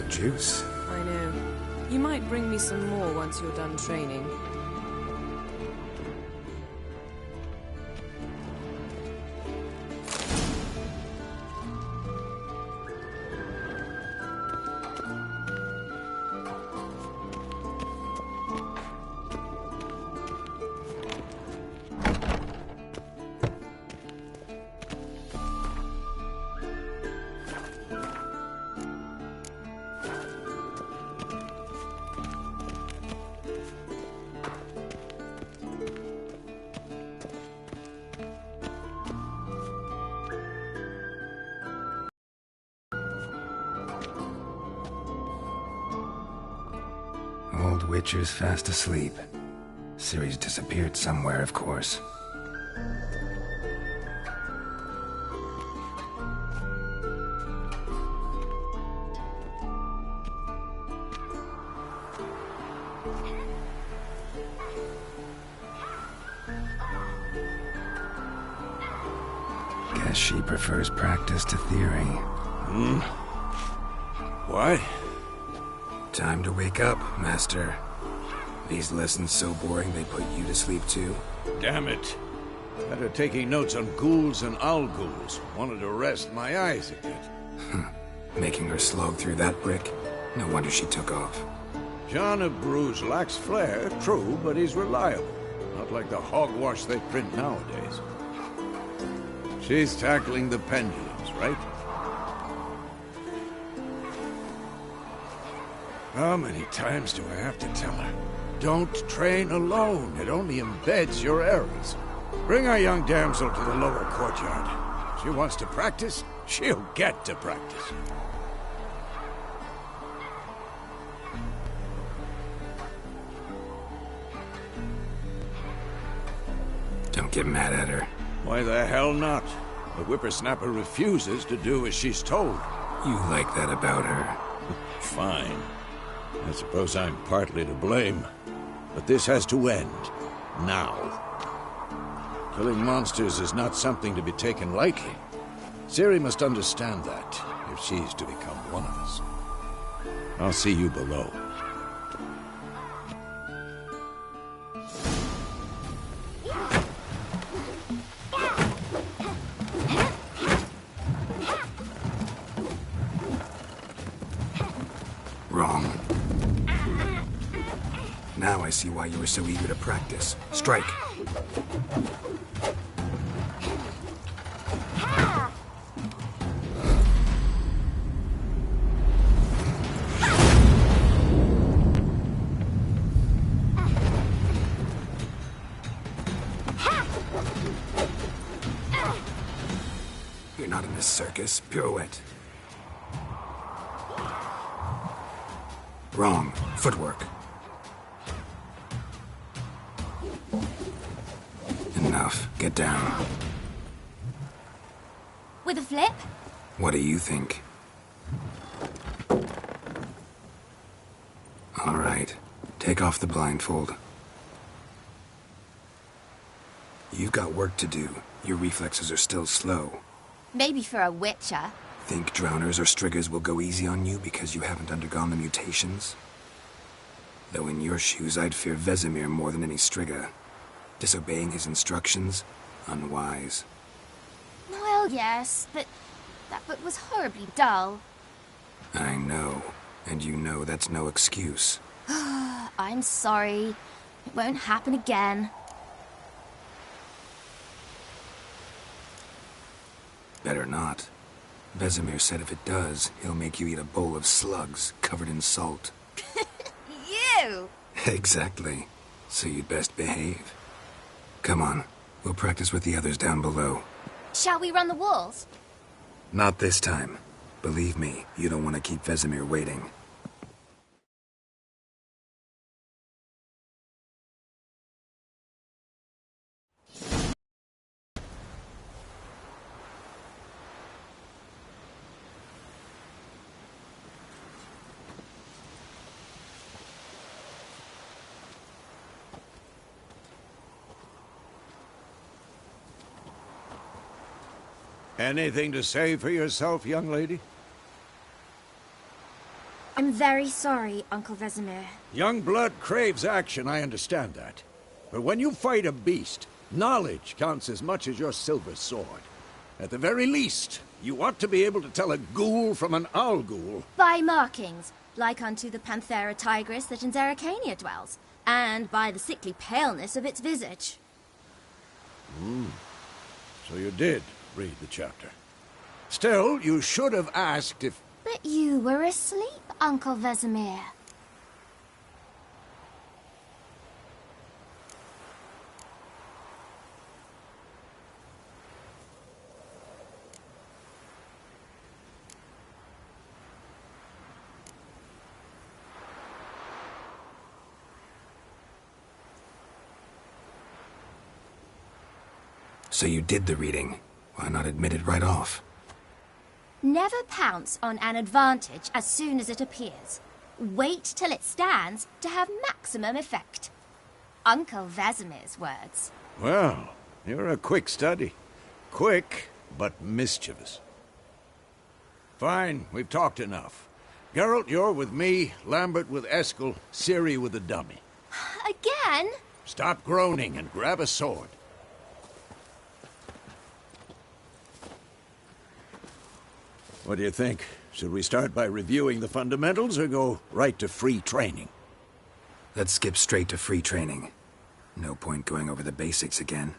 of juice. I know. You might bring me some more once you're done training. Old Witcher's fast asleep. Ciri's disappeared somewhere, of course. Guess she prefers practice to theory. Why? Time to wake up, Master. These lessons so boring they put you to sleep too? Damn it. After taking notes on ghouls and owl ghouls, wanted to rest my eyes a bit. Making her slog through that brick? No wonder she took off. John of Bruges lacks flair, true, but he's reliable. Not like the hogwash they print nowadays. She's tackling the pendulums, right? How many times do I have to tell her? Don't train alone. It only embeds your errors. Bring our young damsel to the lower courtyard. She wants to practice, she'll get to practice. Don't get mad at her. Why the hell not? The whippersnapper refuses to do as she's told. You like that about her. Fine. I suppose I'm partly to blame. But this has to end. Now. Killing monsters is not something to be taken lightly. Ciri must understand that, if she's to become one of us. I'll see you below. Wrong. Now I see why you were so eager to practice. Strike! You're not in this circus. Pirouette. Wrong. Footwork. Enough. Get down. With a flip? What do you think? All right. Take off the blindfold. You've got work to do. Your reflexes are still slow. Maybe for a witcher. Think drowners or striggers will go easy on you because you haven't undergone the mutations? Though in your shoes, I'd fear Vesemir more than any strigger. Disobeying his instructions? Unwise. Well, yes, but that book was horribly dull. I know. And you know that's no excuse. I'm sorry. It won't happen again. Better not. Vesemir said if it does, he'll make you eat a bowl of slugs covered in salt. You! Exactly. So you'd best behave. Come on. We'll practice with the others down below. Shall we run the walls? Not this time. Believe me, you don't want to keep Vesemir waiting. Anything to say for yourself, young lady? I'm very sorry, Uncle Vesemir. Young blood craves action, I understand that. But when you fight a beast, knowledge counts as much as your silver sword. At the very least, you ought to be able to tell a ghoul from an owl ghoul. By markings, like unto the Panthera tigris that in Zerrikania dwells, and by the sickly paleness of its visage. So you did read the chapter. Still, you should have asked if... But you were asleep, Uncle Vesemir. So you did the reading. Why not admit it right off? Never pounce on an advantage as soon as it appears. Wait till it stands to have maximum effect. Uncle Vesemir's words. Well, you're a quick study. Quick, but mischievous. Fine, we've talked enough. Geralt, you're with me, Lambert with Eskel, Ciri with the dummy. Again? Stop groaning and grab a sword. What do you think? Should we start by reviewing the fundamentals or go right to free training? Let's skip straight to free training. No point going over the basics again.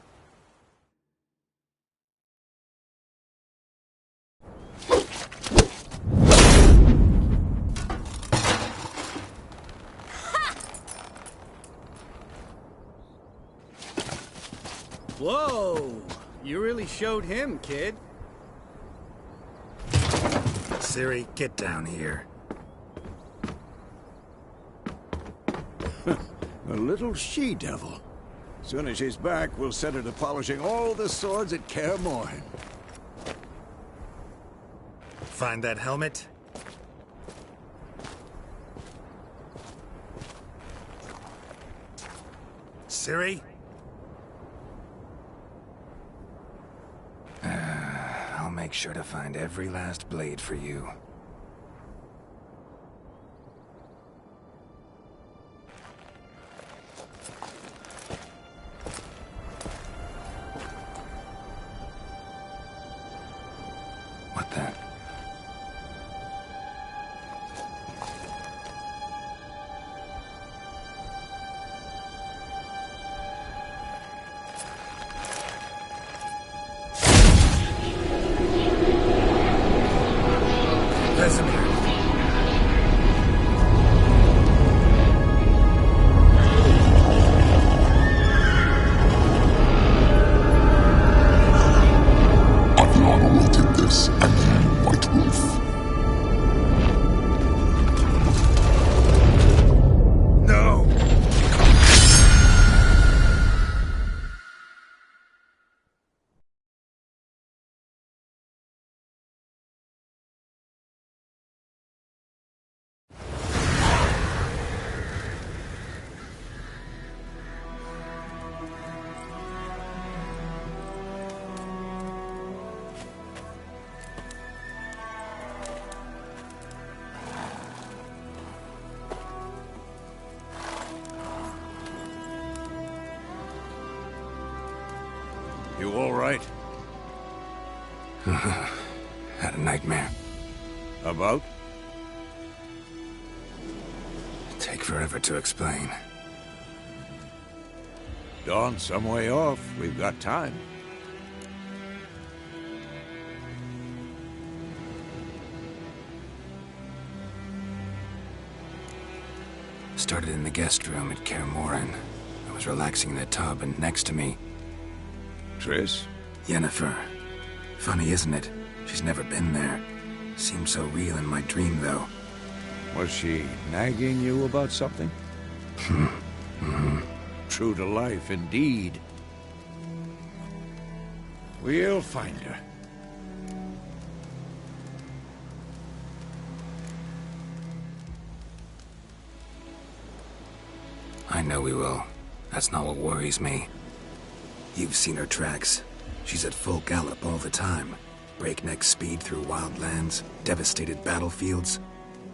Whoa! You really showed him, kid. Ciri, get down here. A little she-devil. Soon as she's back, we'll set her to polishing all the swords at Kaer Morhen. Find that helmet? Ciri? I'll make sure to find every last blade for you. What the? Vesemir. Adriana will take this, and then White Wolf. No! You all right? Had a nightmare. About? Take forever to explain. Dawn's some way off. We've got time. Started in the guest room at Kaer Morhen. I was relaxing in the tub, and next to me, Triss? Yennefer. Funny, isn't it? She's never been there. Seemed so real in my dream, though. Was she nagging you about something? True to life, indeed. We'll find her. I know we will. That's not what worries me. You've seen her tracks. She's at full gallop all the time. Breakneck speed through wild lands, devastated battlefields.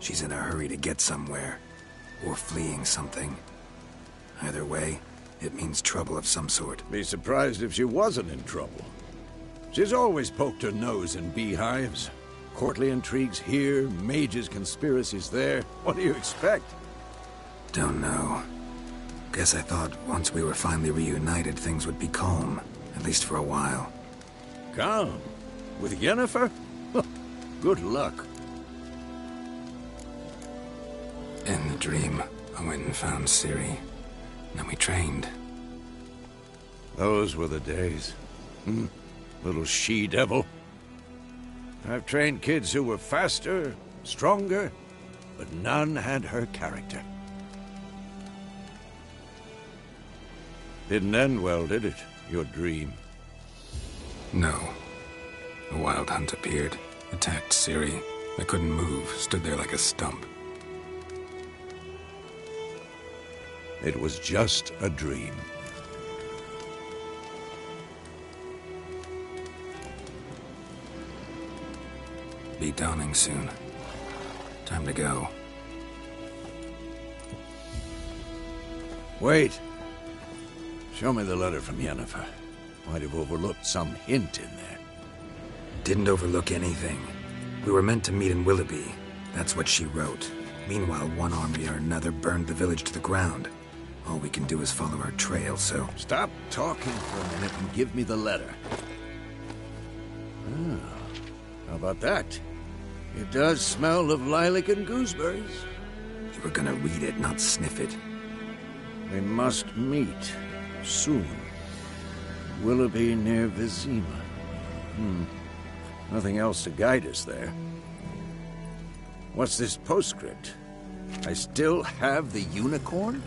she's in a hurry to get somewhere, or fleeing something. Either way, it means trouble of some sort. Be surprised if she wasn't in trouble. She's always poked her nose in beehives. Courtly intrigues here, mages' conspiracies there. What do you expect? Don't know. Guess I thought once we were finally reunited, things would be calm. At least for a while. Calm? With Yennefer? Good luck. In the dream, I went and found Ciri. Then we trained. Those were the days. Little she-devil. I've trained kids who were faster, stronger, but none had her character. Didn't end well, did it? Your dream? No. A wild hunt appeared, attacked Ciri. I couldn't move, stood there like a stump. It was just a dream. Be dawning soon. Time to go. Wait. Show me the letter from Yennefer. Might have overlooked some hint in there. Didn't overlook anything. We were meant to meet in Willoughby. That's what she wrote. Meanwhile, one army or another burned the village to the ground. All we can do is follow our trail, so... Stop talking for a minute and give me the letter. How about that? It does smell of lilac and gooseberries. You were gonna read it, not sniff it. We must meet. Soon. Willoughby near Vizima. Nothing else to guide us there. What's this postscript? I still have the unicorn?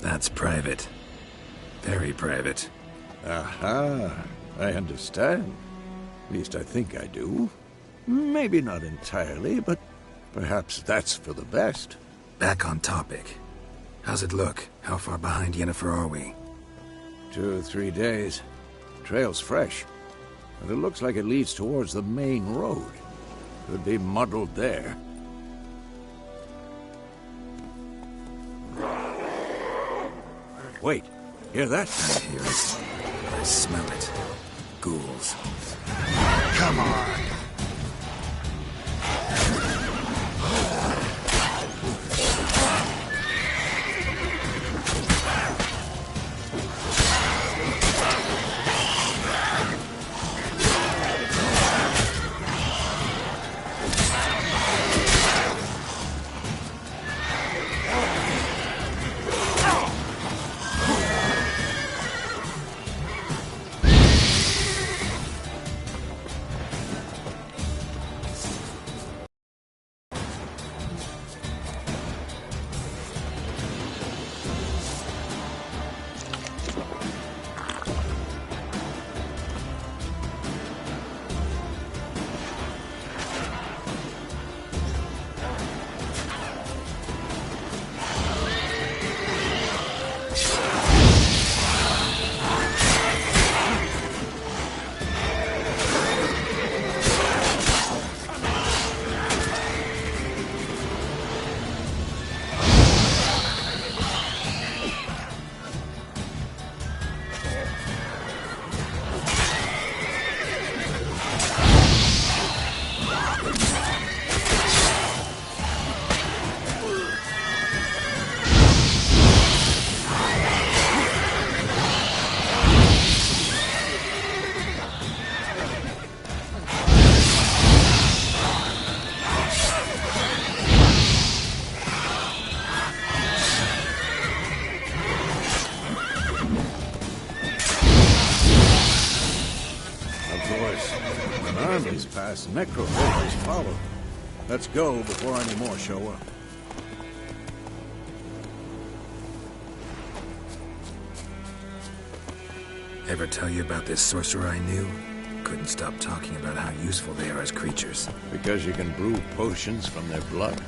That's private. Very private. Aha, I understand. At least I think I do. Maybe not entirely, but perhaps that's for the best. Back on topic. How's it look? How far behind Yennefer are we? 2 or 3 days. Trail's fresh, but it looks like it leads towards the main road. Could be muddled there. Wait, hear that? I hear it. I smell it. Ghouls. Come on! Past necrophobies follow. Let's go before any more show up. Ever tell you about this sorcerer I knew? Couldn't stop talking about how useful they are as creatures. Because you can brew potions from their blood.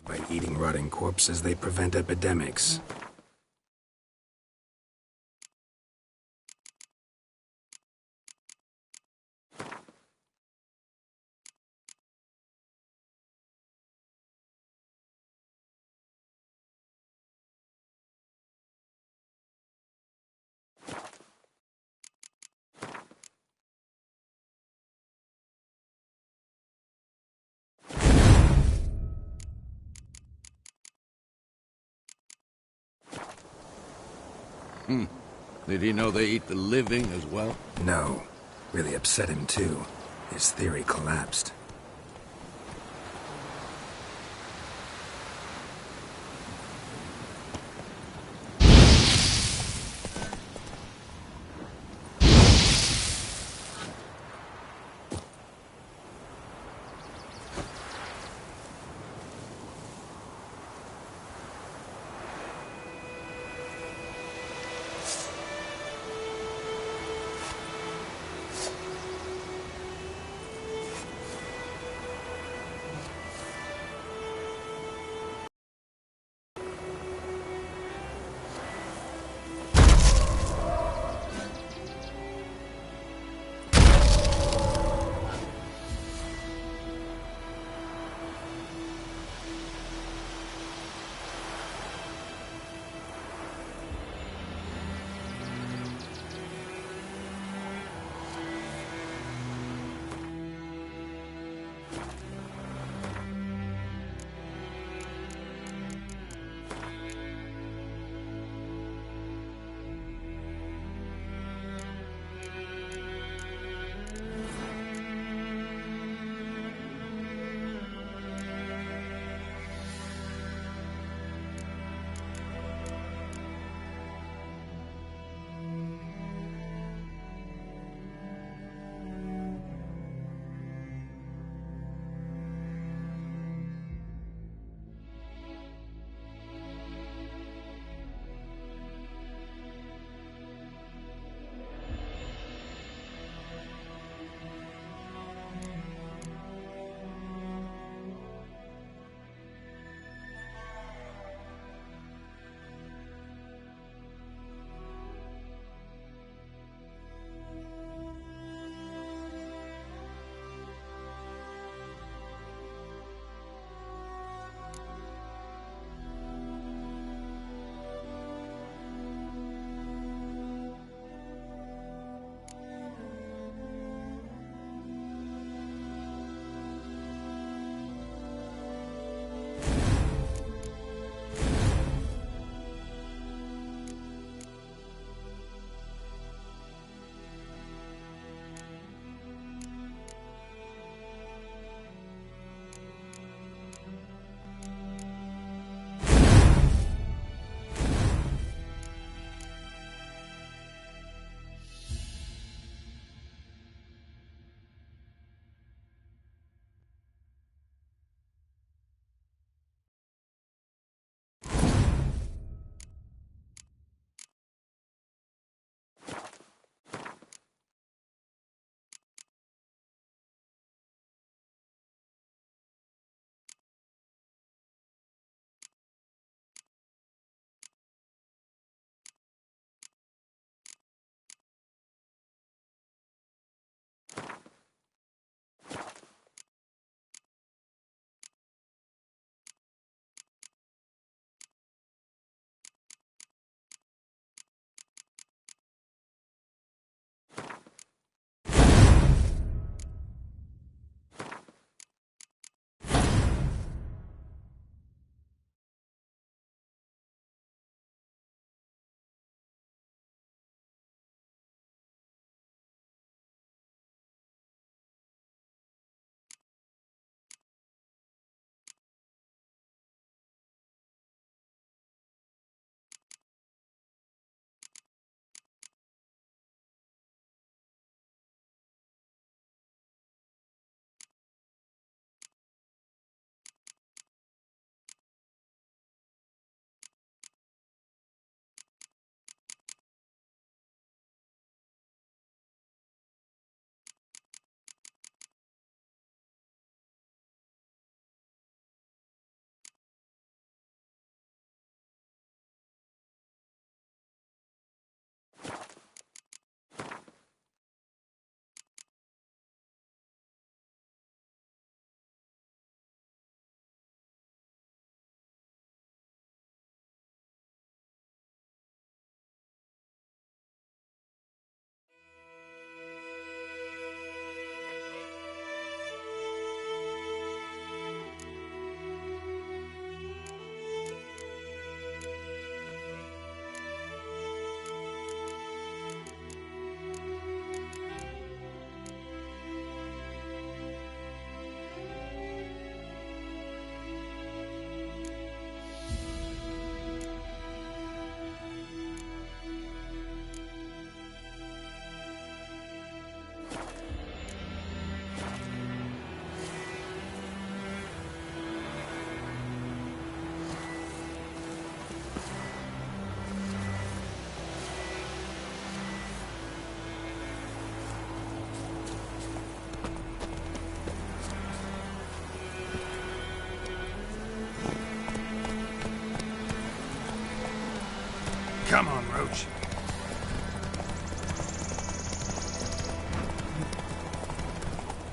By eating rotting corpses, they prevent epidemics. Did he know they eat the living as well? No. Really upset him, too. His theory collapsed.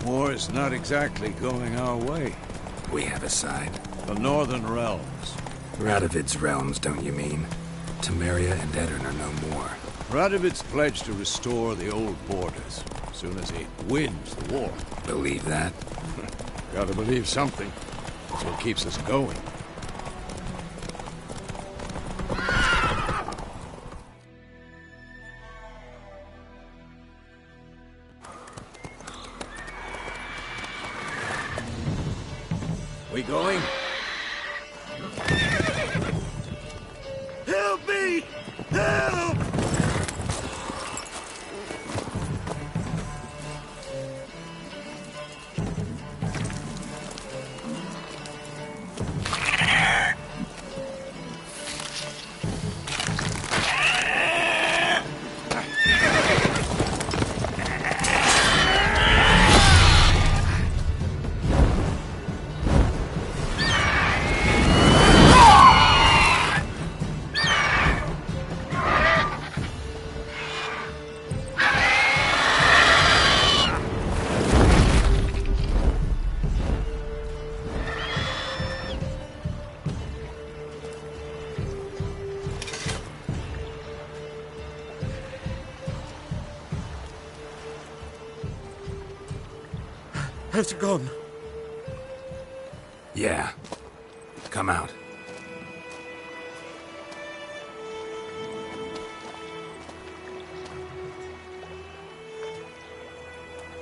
War's not exactly going our way. We have a side. The Northern Realms. Radovid's realms, don't you mean? Temeria and Edirn are no more. Radovid's pledged to restore the old borders as soon as he wins the war. Believe that? Gotta believe something. That's what keeps us going. We going? Help me! Help! Has it gone? Yeah. Come out.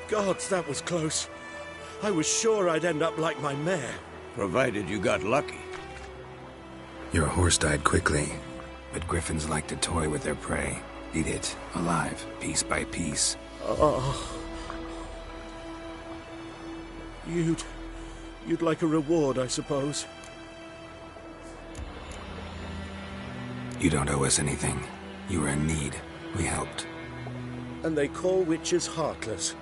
Gods, that was close. I was sure I'd end up like my mare. Provided you got lucky. Your horse died quickly, but griffins like to toy with their prey. Eat it, alive, piece by piece. Oh. You'd like a reward, I suppose. You don't owe us anything. You were in need. We helped. And they call witches heartless.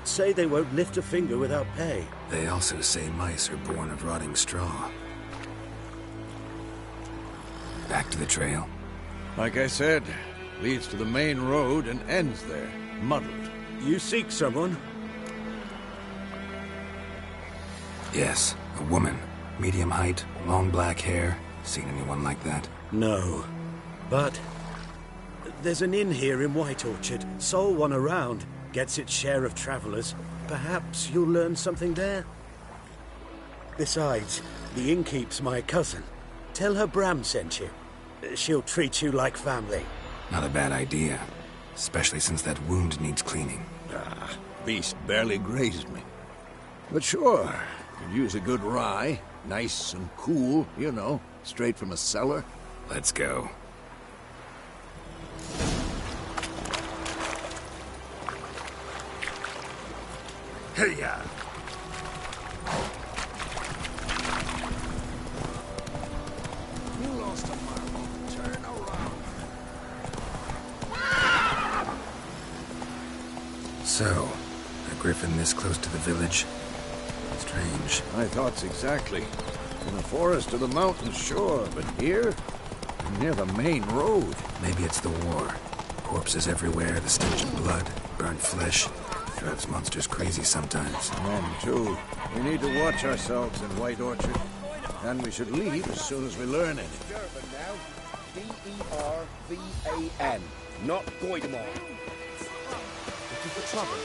Say they won't lift a finger without pay. They also say mice are born of rotting straw. Back to the trail. Like I said, leads to the main road and ends there, muddled. You seek someone? Yes, a woman. Medium height, long black hair. Seen anyone like that? No. But there's an inn here in White Orchard. Sole one around. Gets its share of travelers. Perhaps you'll learn something there? Besides, the innkeep's my cousin. Tell her Bram sent you. She'll treat you like family. Not a bad idea. Especially since that wound needs cleaning. Beast barely grazed me. But sure, could use a good rye. Nice and cool, you know, straight from a cellar. Let's go. Hey-ya! You lost a marble. Turn around. So, a griffin this close to the village? Strange. My thoughts exactly. In the forest or the mountains, sure, but here? Near the main road. Maybe it's the war. Corpses everywhere, the stench of blood, burnt flesh. Drives monsters crazy sometimes. Men, too. We need to watch ourselves in White Orchard. And we should leave as soon as we learn it. Durban now. D-E-R-V-A-N. Not Goidemar. What is the trouble?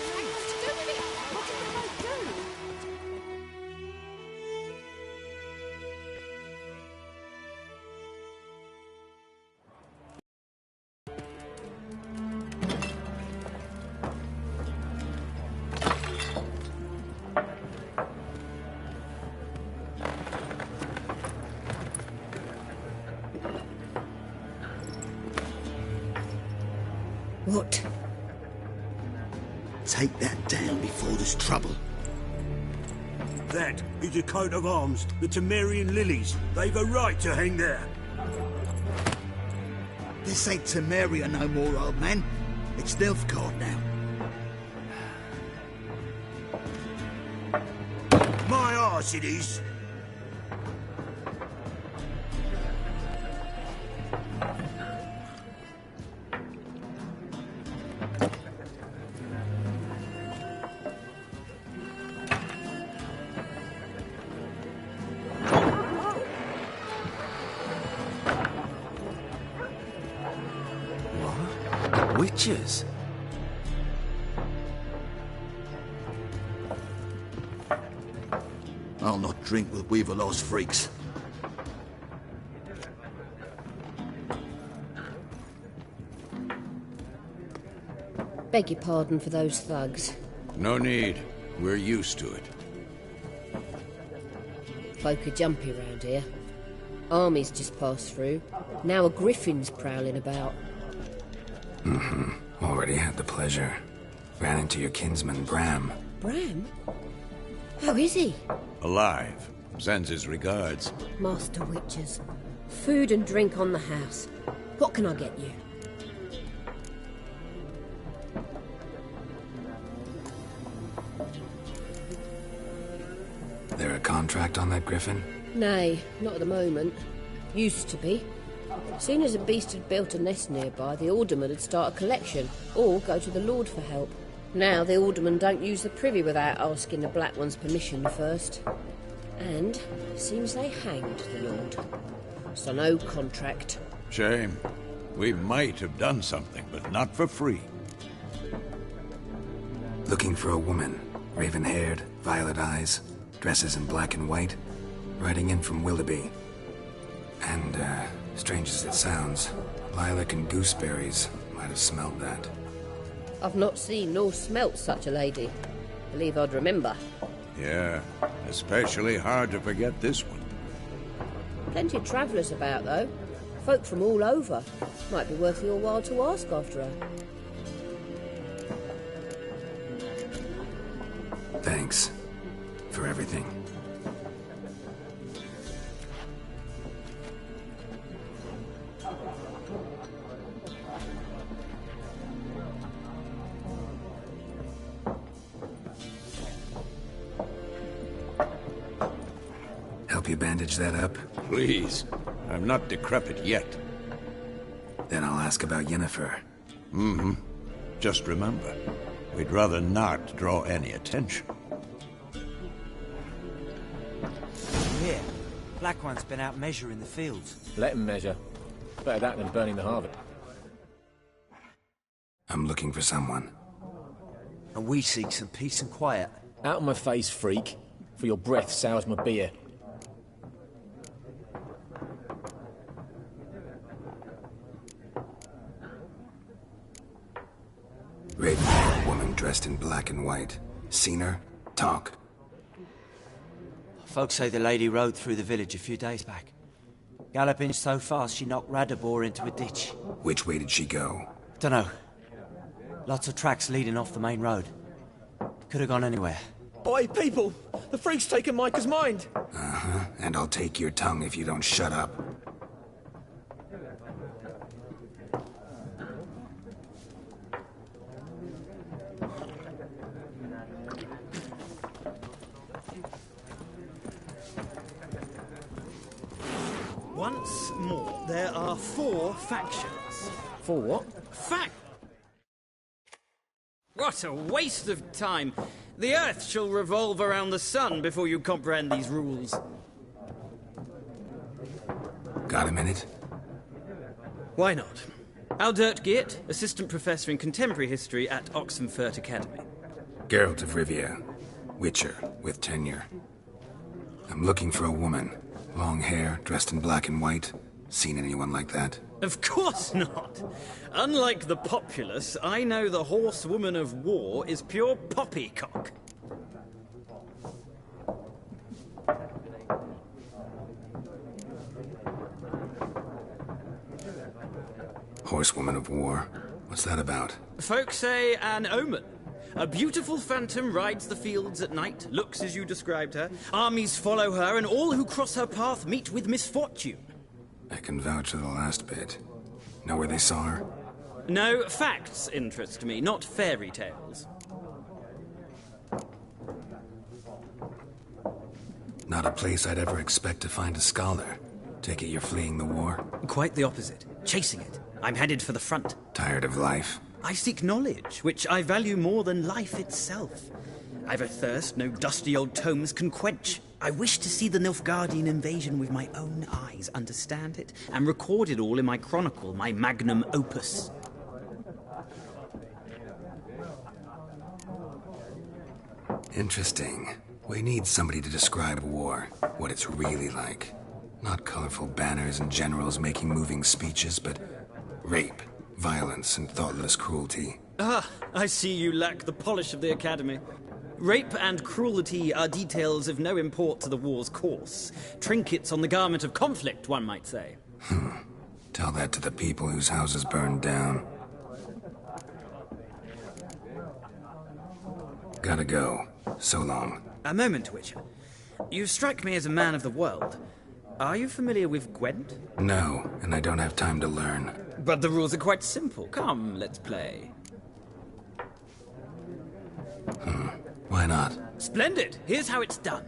What? Take that down before there's trouble. That is a coat of arms, the Temerian lilies. They've a right to hang there. This ain't Temeria no more, old man. It's Nilfgaard now. My arse it is. Witches? I'll not drink with Weaverlaw's freaks. Beg your pardon for those thugs. No need. We're used to it. Folk are jumpy round here. Armies just passed through. Now a griffin's prowling about. Already had the pleasure. Ran into your kinsman, Bram. Bram? How is he? Alive. Sends his regards. Master Witches. Food and drink on the house. What can I get you? There a contract on that griffin? Nay, not at the moment. Used to be. Soon as a beast had built a nest nearby, the alderman would start a collection, or go to the Lord for help. Now the aldermen don't use the privy without asking the Black One's permission first. And seems they hanged the Lord. So no contract. Shame. We might have done something, but not for free. Looking for a woman. Raven-haired, violet eyes, dresses in black and white. Riding in from Willoughby. And, strange as it sounds, lilac and gooseberries might have smelled that. I've not seen nor smelt such a lady. Believe I'd remember. Yeah, especially hard to forget this one. Plenty of travellers about, though. Folk from all over. Might be worth your while to ask after her. Thanks. For everything. Help you bandage that up? Please. I'm not decrepit yet. Then I'll ask about Yennefer. Just remember, we'd rather not draw any attention. Here, Black One's been out measuring the fields. Let him measure. Better that than burning the harvest. I'm looking for someone. And we seek some peace and quiet. Out of my face, freak. For your breath sours my beer. Raven-haired woman dressed in black and white. Seen her? Talk. Folks say the lady rode through the village a few days back. Galloping so fast she knocked Radabor into a ditch. Which way did she go? Dunno. Lots of tracks leading off the main road. Could have gone anywhere. Oi, people! The freak's taken Micah's mind! Uh-huh. And I'll take your tongue if you don't shut up. Once more, there are 4 factions. 4 what? Fact! What a waste of time! The Earth shall revolve around the sun before you comprehend these rules. Got a minute? Why not? Aldert Geert, Assistant Professor in Contemporary History at Oxenfurt Academy. Geralt of Rivia. Witcher, with tenure. I'm looking for a woman. Long hair, dressed in black and white. Seen anyone like that? Of course not! Unlike the populace, I know the horsewoman of war is pure poppycock. Horsewoman of war? What's that about? Folk say an omen. A beautiful phantom rides the fields at night, looks as you described her. Armies follow her, and all who cross her path meet with misfortune. I can vouch for the last bit. Know where they saw her? No, facts interest me, not fairy tales. Not a place I'd ever expect to find a scholar. Take it you're fleeing the war? Quite the opposite. Chasing it. I'm headed for the front. Tired of life? I seek knowledge, which I value more than life itself. I've a thirst no dusty old tomes can quench. I wish to see the Nilfgaardian invasion with my own eyes, understand it, and record it all in my chronicle, my magnum opus. Interesting. We need somebody to describe war, what it's really like. Not colorful banners and generals making moving speeches, but rape, violence, and thoughtless cruelty. Ah, I see you lack the polish of the Academy. Rape and cruelty are details of no import to the war's course. Trinkets on the garment of conflict, one might say. Tell that to the people whose houses burned down. Gotta go. So long. A moment, Witcher. You strike me as a man of the world. Are you familiar with Gwent? No, and I don't have time to learn. But the rules are quite simple. Come, let's play. Why not? Splendid! Here's how it's done.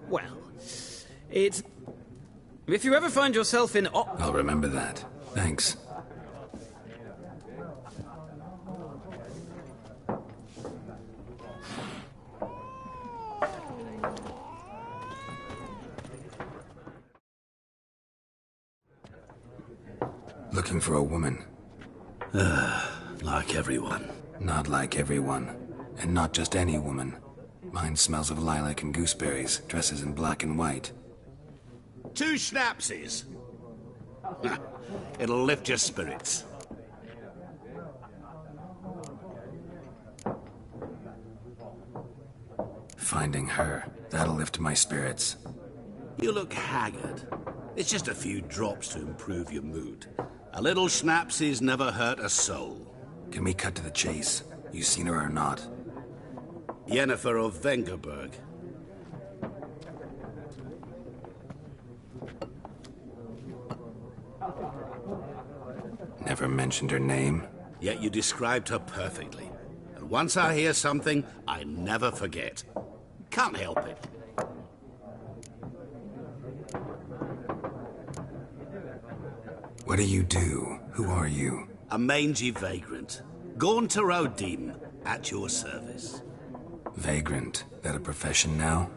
Well, it's... If you ever find yourself in... I'll remember that. Thanks. Looking for a woman. Like everyone. Not like everyone. And not just any woman. Mine smells of lilac and gooseberries, dresses in black and white. 2 schnapsies. It'll lift your spirits. Finding her, that'll lift my spirits. You look haggard. It's just a few drops to improve your mood. A little schnapsies never hurt a soul. Can we cut to the chase? You seen her or not? Yennefer of Vengerberg. Never mentioned her name? Yet you described her perfectly. And once I hear something, I never forget. Can't help it. What do you do? Who are you? A mangy vagrant. Gaunter O'Deem, at your service. Vagrant. That a profession now?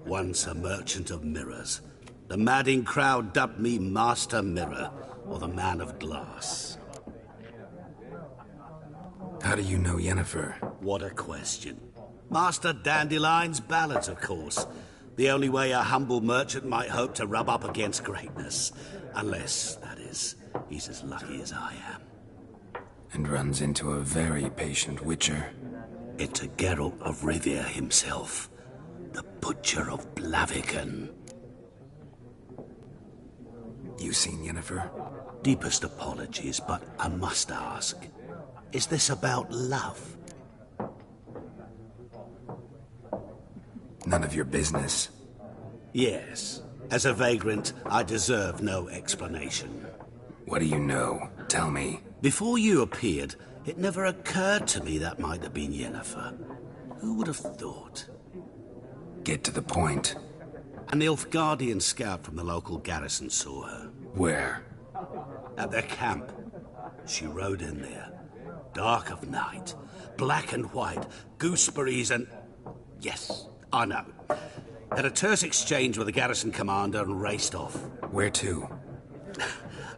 Once a merchant of mirrors. The madding crowd dubbed me Master Mirror, or the Man of Glass. How do you know Yennefer? What a question. Master Dandelion's ballads, of course. The only way a humble merchant might hope to rub up against greatness. Unless, that is, he's as lucky as I am. And runs into a very patient witcher. Into Geralt of Rivia himself. The Butcher of Blaviken. You seen Yennefer? Deepest apologies, but I must ask. Is this about love? None of your business. Yes. As a vagrant, I deserve no explanation. What do you know? Tell me. Before you appeared, it never occurred to me that might have been Yennefer. Who would have thought? Get to the point. An Nilfgaardian scout from the local garrison saw her. Where? At their camp. She rode in there. Dark of night. Black and white. Gooseberries and... Yes, I know. Had a terse exchange with the garrison commander and raced off. Where to?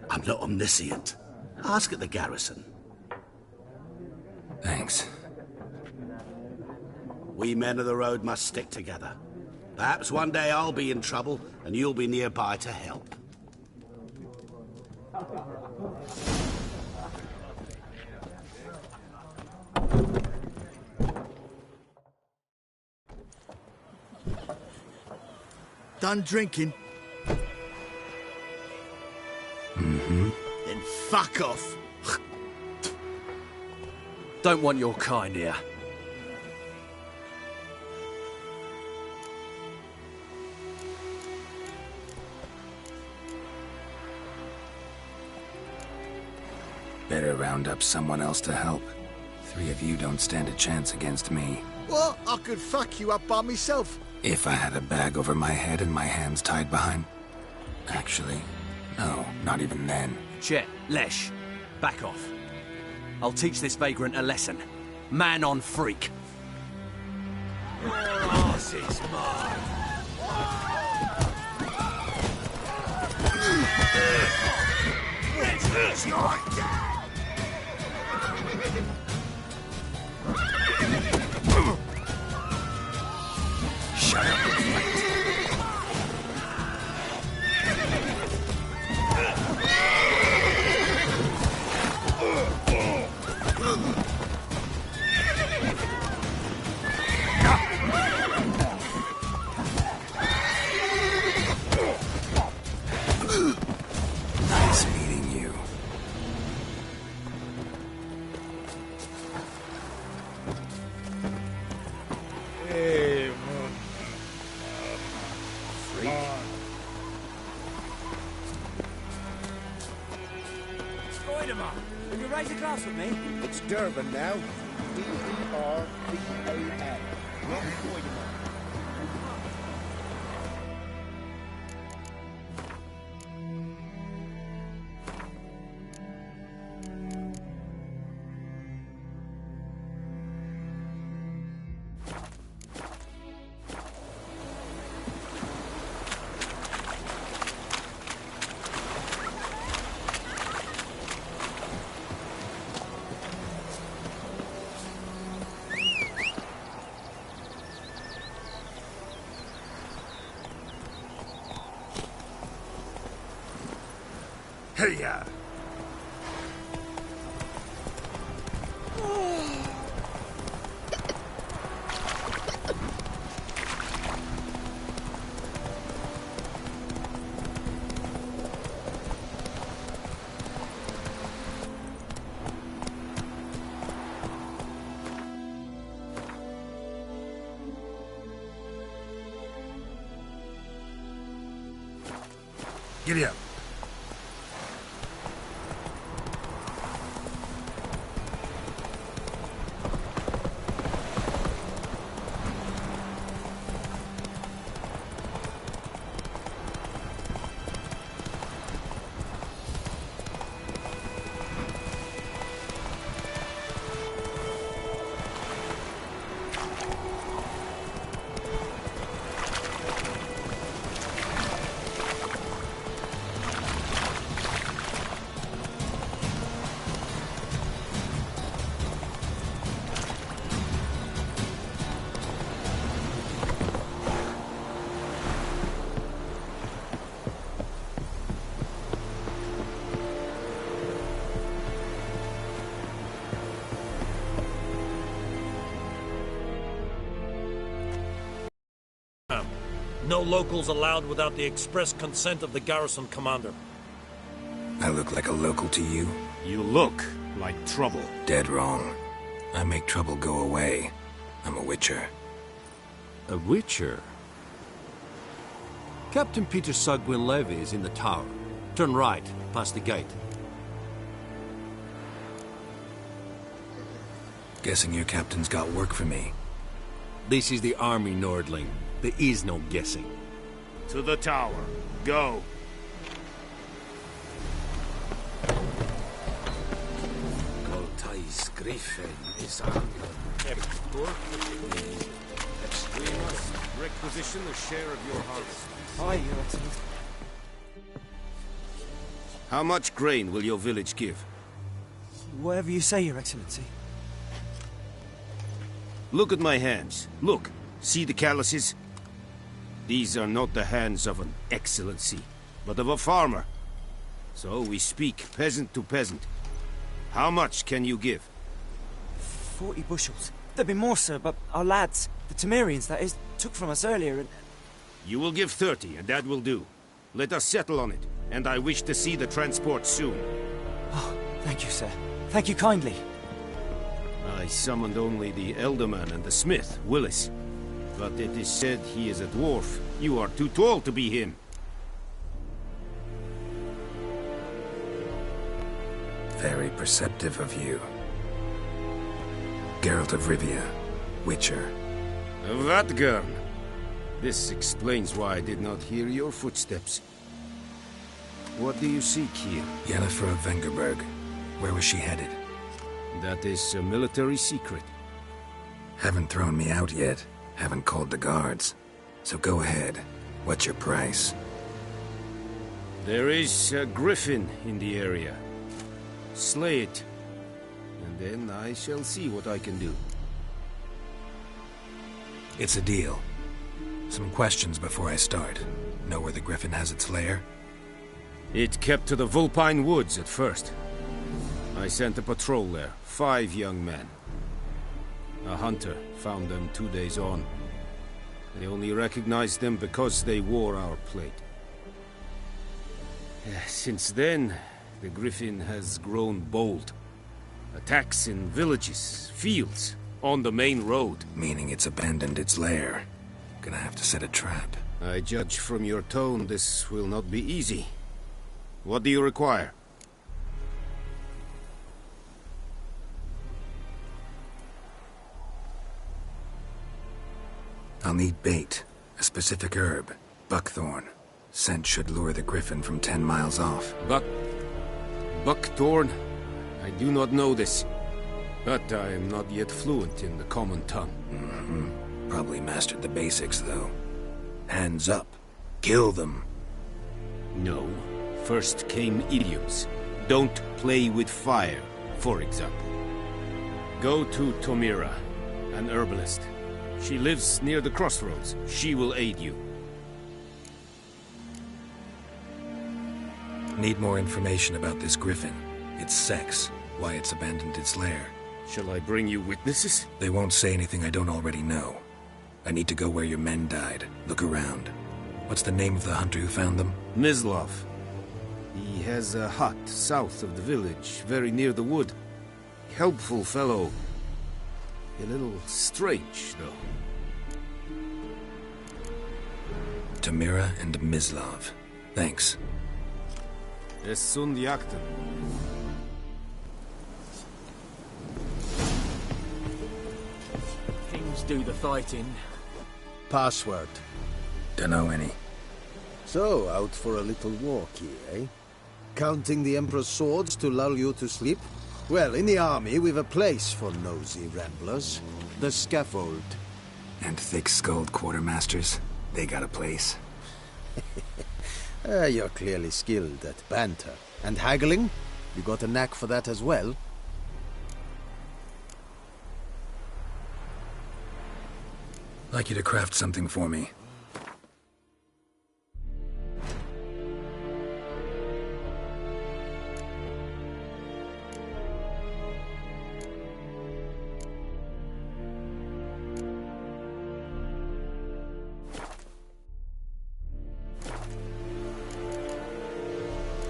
I'm not omniscient. Ask at the garrison. Thanks. We men of the road must stick together. Perhaps one day I'll be in trouble and you'll be nearby to help. Done drinking? Mm-hmm. Then fuck off. Don't want your kind here. Better round up someone else to help. 3 of you don't stand a chance against me. Well, I could fuck you up by myself. If I had a bag over my head and my hands tied behind... Actually, no, not even then. Chet, Lesh, back off. I'll teach this vagrant a lesson. Man on freak. Your ass is mine. Richard's your dad! Shut up and fight. Nice meeting you. Hey, freak. Spider-Man, will you raise a glass with me? It's Durban now. D-E-R-B-A-N. Not Goideman. Hey-ya! Giddy up. No locals allowed without the express consent of the garrison commander. I look like a local to you? You look like trouble. Dead wrong. I make trouble go away. I'm a witcher. A witcher? Captain Peter Sugwin Levy is in the tower. Turn right, past the gate. Guessing your captain's got work for me. This is the army, Nordling. There is no guessing. To the tower. Go. Koltais Griffin is Requisition the share of your harvest. Aye, Your Excellency. How much grain will your village give? Whatever you say, Your Excellency. Look at my hands. Look. See the calluses? These are not the hands of an excellency, but of a farmer. So we speak peasant to peasant. How much can you give? 40 bushels. There'd be more, sir, but our lads, the Temerians, that is, took from us earlier and... You will give 30, and that will do. Let us settle on it, and I wish to see the transport soon. Oh, thank you, sir. Thank you kindly. I summoned only the Elderman and the smith, Willis. But it is said he is a dwarf. You are too tall to be him. Very perceptive of you. Geralt of Rivia, Witcher. Vatgern! This explains why I did not hear your footsteps. What do you seek here? Yennefer of Vengerberg. Where was she headed? That is a military secret. Haven't thrown me out yet. Haven't called the guards. So go ahead. What's your price? There is a griffin in the area. Slay it. And then I shall see what I can do. It's a deal. Some questions before I start. Know where the griffin has its lair? It kept to the Vulpine Woods at first. I sent a patrol there, 5 young men. A hunter found them 2 days on. They only recognized them because they wore our plate. Since then, the griffin has grown bold. Attacks in villages, fields, on the main road. Meaning it's abandoned its lair. Gonna have to set a trap. I judge from your tone this will not be easy. What do you require? I'll need bait, a specific herb, buckthorn. Scent should lure the griffin from 10 miles off. Buckthorn? I do not know this, but I am not yet fluent in the common tongue. Probably mastered the basics, though. Hands up. Kill them. No. First came idioms. Don't play with fire, for example. Go to Tomira, an herbalist. She lives near the crossroads. She will aid you. Need more information about this griffin. Its sex, why it's abandoned its lair. Shall I bring you witnesses? They won't say anything I don't already know. I need to go where your men died. Look around. What's the name of the hunter who found them? Mislav. He has a hut south of the village, very near the wood. Helpful fellow. A little strange, though. Tamira and Mislav. Thanks. Es sunt jagten. Kings do the fighting. Password. Dunno any. So, out for a little walk here, eh? Counting the Emperor's swords to lull you to sleep? Well, in the army, we've a place for nosy ramblers. The scaffold. And thick-skulled quartermasters. They got a place. You're clearly skilled at banter. And haggling? You got a knack for that as well? Like you to craft something for me.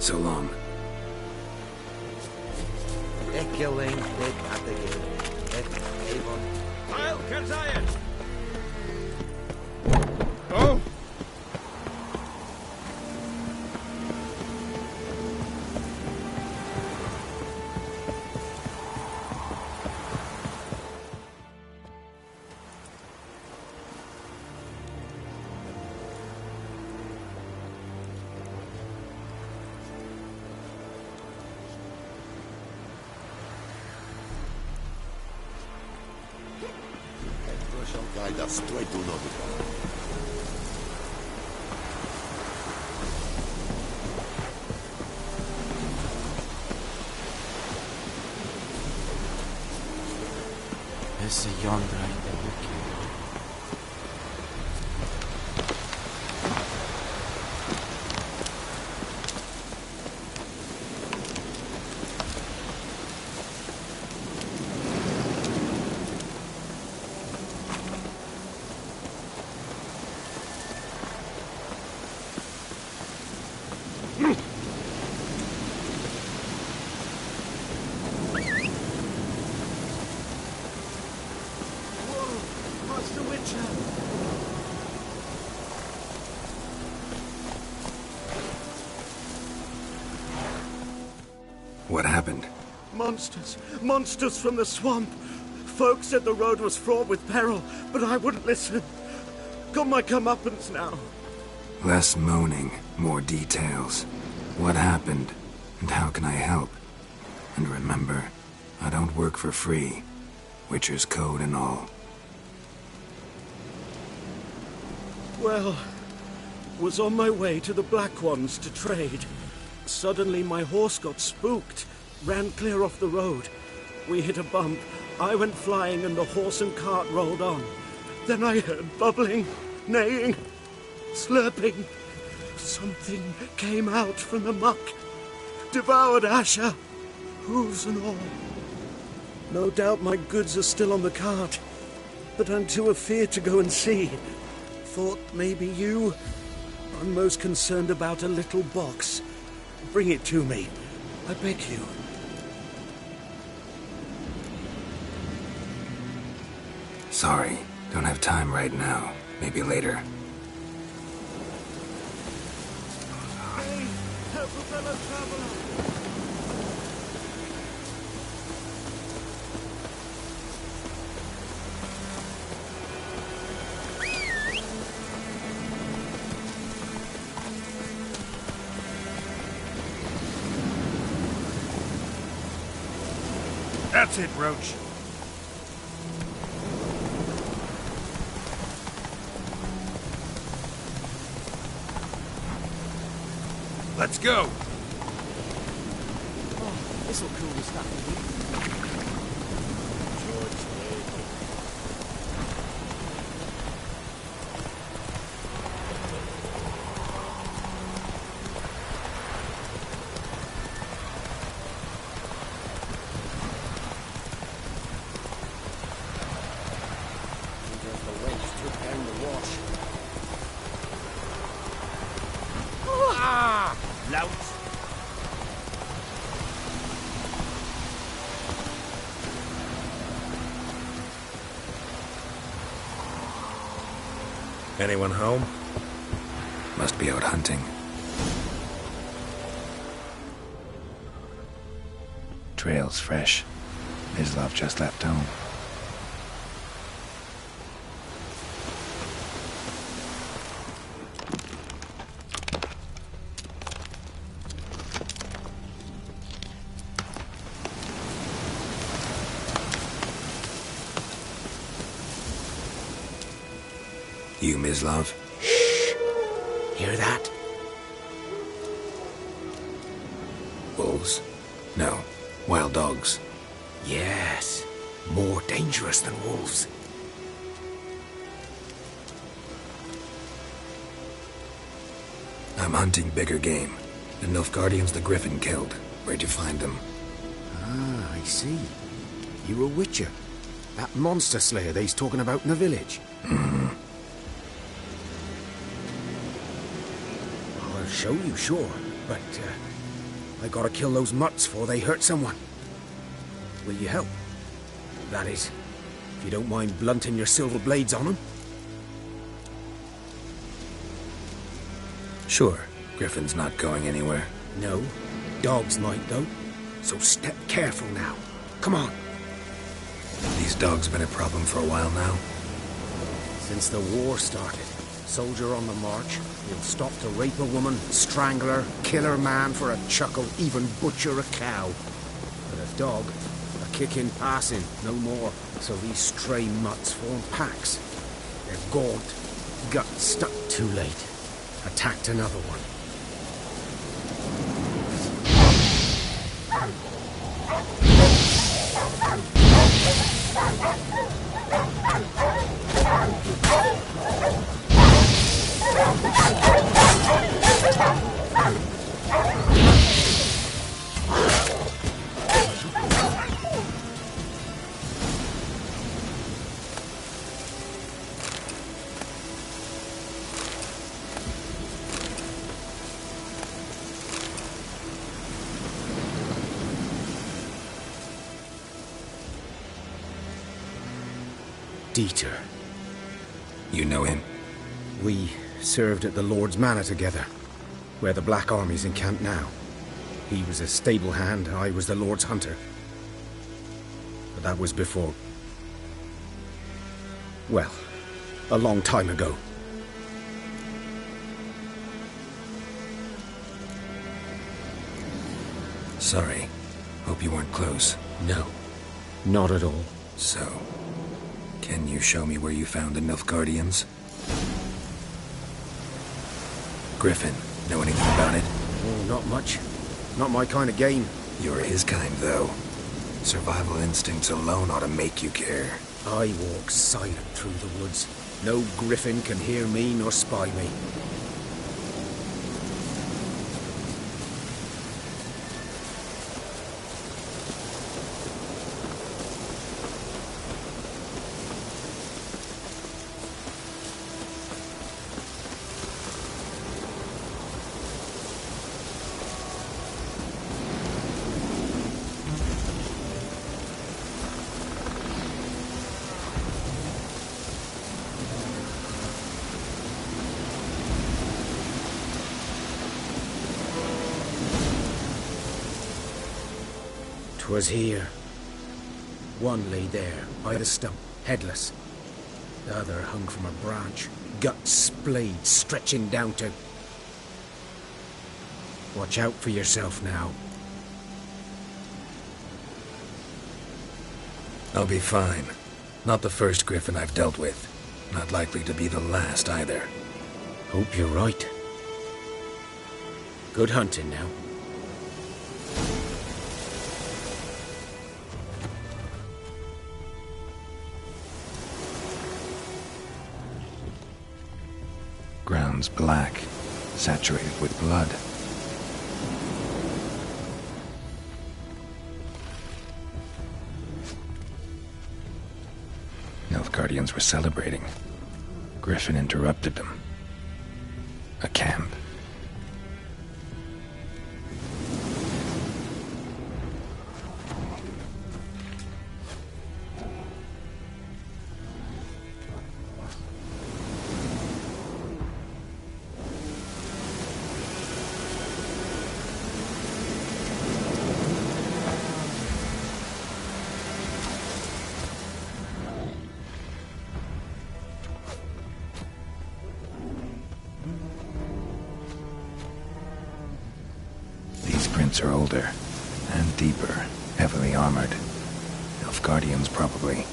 So long. Echoing big Heil Kerzayen! Oh! Guide us straight to Novigrad. Esse yonder ainda é aqui. What happened? Monsters! Monsters from the swamp! Folk said the road was fraught with peril, but I wouldn't listen. Got my comeuppance now. Less moaning, more details. What happened, and how can I help? And remember, I don't work for free. Witcher's code and all. Well, was on my way to the Black Ones to trade. Suddenly my horse got spooked, ran clear off the road. We hit a bump, I went flying and the horse and cart rolled on. Then I heard bubbling, neighing, slurping. Something came out from the muck, devoured Asher, hooves and all. No doubt my goods are still on the cart, but I'm too afeard to go and see. Thought maybe you. I'm most concerned about a little box. Bring it to me. I beg you. Sorry, don't have time right now. Maybe later. Hey, help a fellow traveler. That's it, Roach. Let's go. Oh, this'll cool the stuff a bit. Anyone home? Must be out hunting. Trail's fresh. Mislav just left home. You, Mislav? Shh! Hear that? Wolves? No. Wild dogs. Yes. More dangerous than wolves. I'm hunting bigger game. The Nilfgaardians the Griffin killed. Where'd you find them? Ah, I see. You a witcher. That monster slayer they's talking about in the village. Mm-hmm. I'll show you, sure. But, I gotta kill those mutts before they hurt someone. Will you help? That is, if you don't mind blunting your silver blades on them. Sure. Griffin's not going anywhere. No. Dogs might, though. So step careful now. Come on. These dogs been a problem for a while now? Since the war started. Soldier on the march. He'll stop to rape a woman, strangle her, kill her man for a chuckle, even butcher a cow. But a dog, a kick in passing, no more. So these stray mutts form packs. They're gaunt, gut stuck. Too late. Attacked another one. Dieter. You know him? We served at the Lord's Manor together, where the Black Army's encamped now. He was a stable hand, I was the Lord's hunter. But that was before... well, a long time ago. Sorry. Hope you weren't close. No, not at all. So, can you show me where you found the Nilfgaardians? Griffin, know anything about it? Oh, not much. Not my kind of game. You're his kind, though. Survival instincts alone ought to make you care. I walk silent through the woods. No griffin can hear me nor spy me. Was here. One lay there, by the stump, headless. The other hung from a branch, guts splayed, stretching down to... Watch out for yourself now. I'll be fine. Not the first Griffin I've dealt with. Not likely to be the last, either. Hope you're right. Good hunting now. Ground's black, saturated with blood. Nilfgaardians were celebrating. Griffin interrupted them. A camp. boots are older and deeper, heavily armored. Nilfgaardians, probably.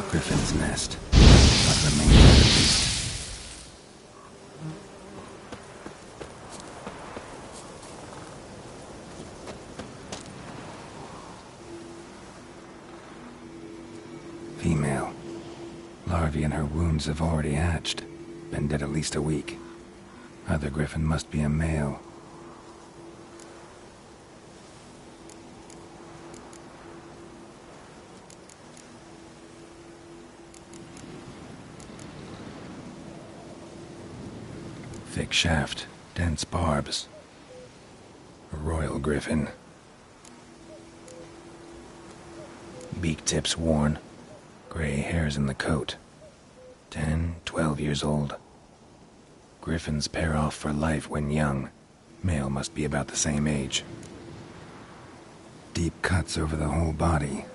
Griffin's nest. What remains of the beast? Female. Larvae in her wounds have already hatched. Been dead at least a week. Other griffin must be a male. Thick shaft, dense barbs. A royal griffin. Beak tips worn. Gray hairs in the coat. 10, 12 years old. Griffins pair off for life when young. Male must be about the same age. Deep cuts over the whole body.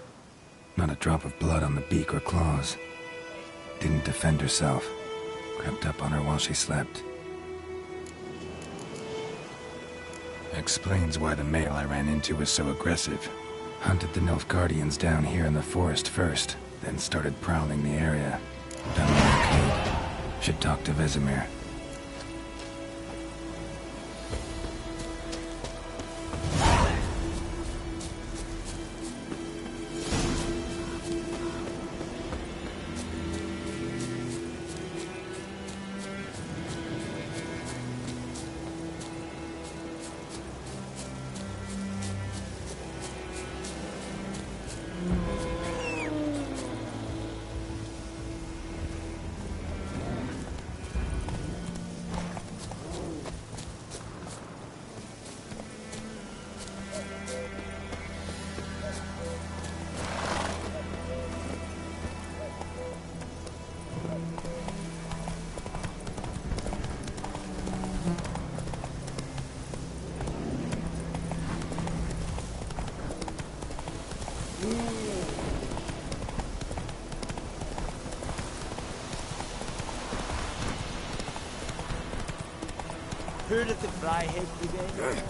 Not a drop of blood on the beak or claws. Didn't defend herself. Crept up on her while she slept. Explains why the male I ran into was so aggressive. Hunted the Nilfgaardians down here in the forest first, then started prowling the area. Done okay. Should talk to Vesemir. Heard of the Flyhead Brigade?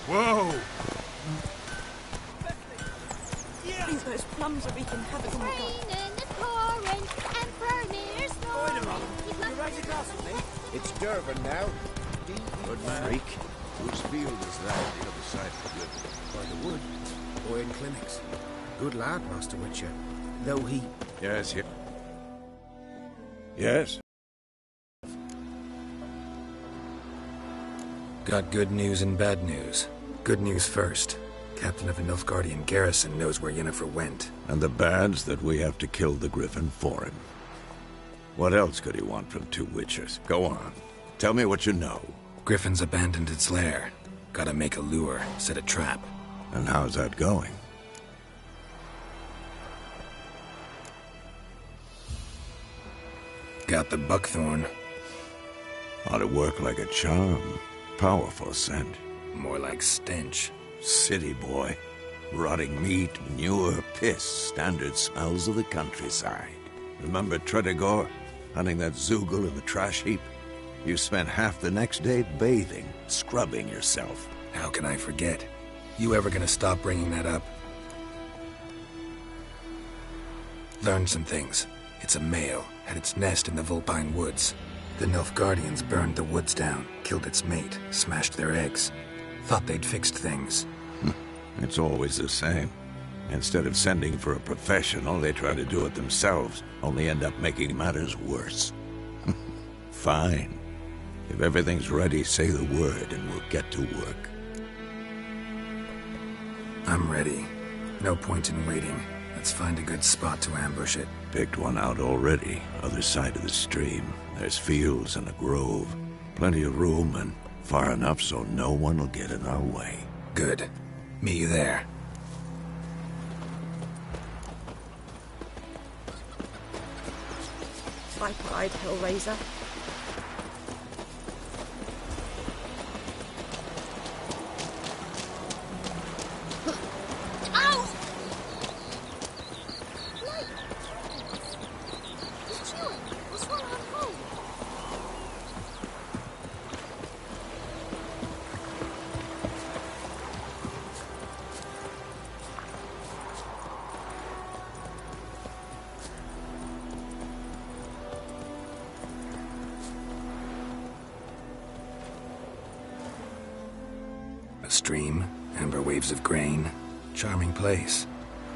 Whoa! Please, those plums are wreaking havoc on my gut. Wait a moment. You're right across from me. It's Durban now. Good man. Freak. Whose field is that on the other side of the river? By the wood. Boyd Clinics. good lad, Master Witcher. Though he... Yes, Yes? Got good news and bad news. Good news first. Captain of the Nilfgaardian garrison knows where Yennefer went. And the bad's that we have to kill the Griffin for him. What else could he want from two Witchers? Go on. Tell me what you know. Griffin's abandoned its lair. Gotta make a lure, set a trap. And how's that going? Got the buckthorn. Ought to work like a charm. Powerful scent. More like stench. City boy. Rotting meat, manure, piss. Standard smells of the countryside. Remember Tredegor? Hunting that Zoogle in the trash heap? You spent half the next day bathing, scrubbing yourself. How can I forget? You ever gonna stop bringing that up? Learned some things. It's a male, had its nest in the Vulpine Woods. The Nilfgaardians burned the woods down, killed its mate, smashed their eggs. Thought they'd fixed things. It's always the same. Instead of sending for a professional, they try to do it themselves, only end up making matters worse. Fine. If everything's ready, say the word and we'll get to work. I'm ready. No point in waiting. Let's find a good spot to ambush it. Picked one out already, other side of the stream. There's fields and a grove. Plenty of room and far enough so no one will get in our way. Good. Meet you there. Viper-eyed Hellraiser. A stream, amber waves of grain. Charming place.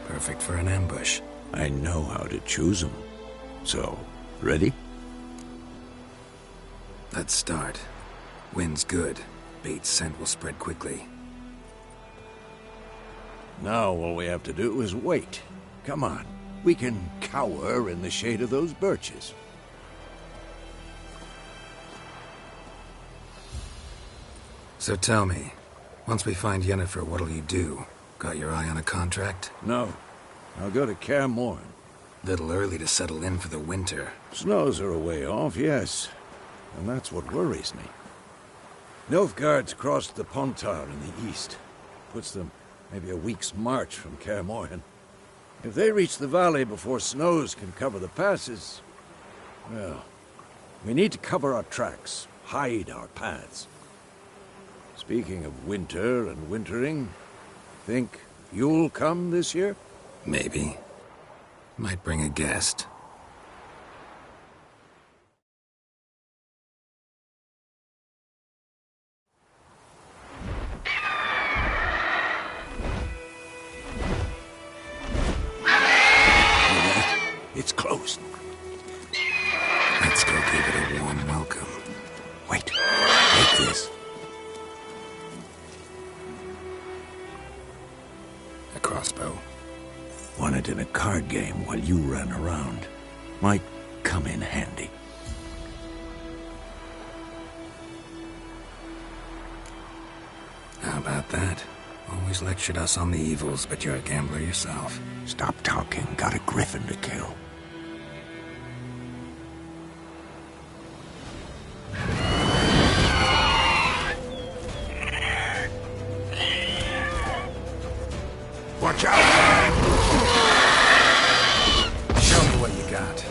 Perfect for an ambush. I know how to choose them. So, ready? Let's start. Wind's good. Bait's scent will spread quickly. Now all we have to do is wait. Come on. We can cower in the shade of those birches. So tell me, once we find Yennefer, what'll you do? Got your eye on a contract? No. I'll go to Kaer Morhen. Little early to settle in for the winter. Snows are a way off, yes. And that's what worries me. Nilfgaard's crossed the Pontar in the east. Puts them maybe a week's march from Kaer Morhen. If they reach the valley before snows can cover the passes, well, we need to cover our tracks, hide our paths. Speaking of winter and wintering, think you'll come this year? Maybe. Might bring a guest. It's closed. Let's go give it a warm welcome. Wait. Take this. A crossbow. Won it in a card game while you ran around. Might come in handy. How about that? Always lectured us on the evils, but you're a gambler yourself. Stop talking. Got a griffin to kill. Watch out! Show me what you got.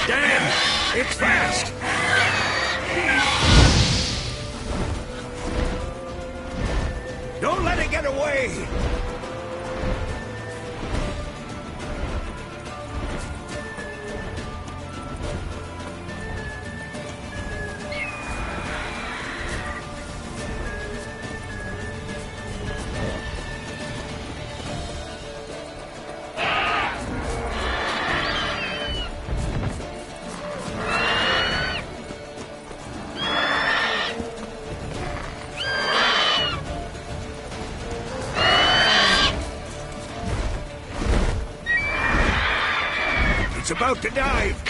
Damn! It's fast! Don't let it get away! It's about to dive!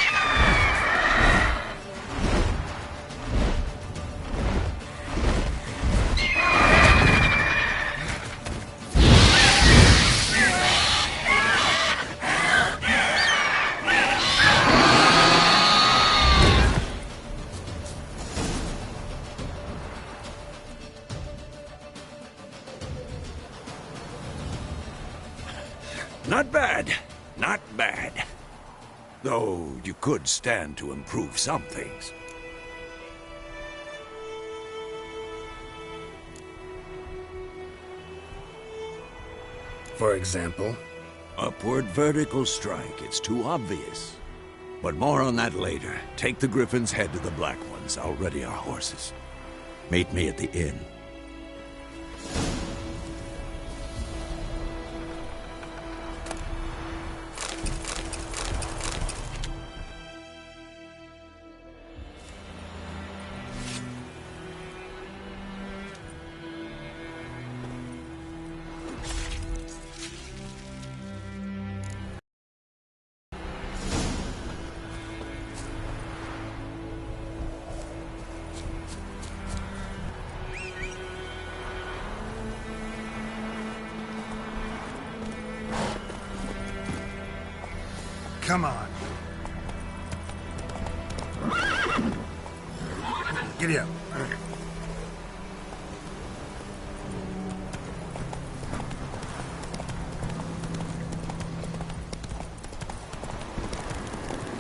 Not bad. Not bad. Though you could stand to improve some things. For example? Upward vertical strike. It's too obvious. But more on that later. Take the Griffin's head to the Black Ones. I'll ready our horses. Meet me at the inn. Come on. Giddy up.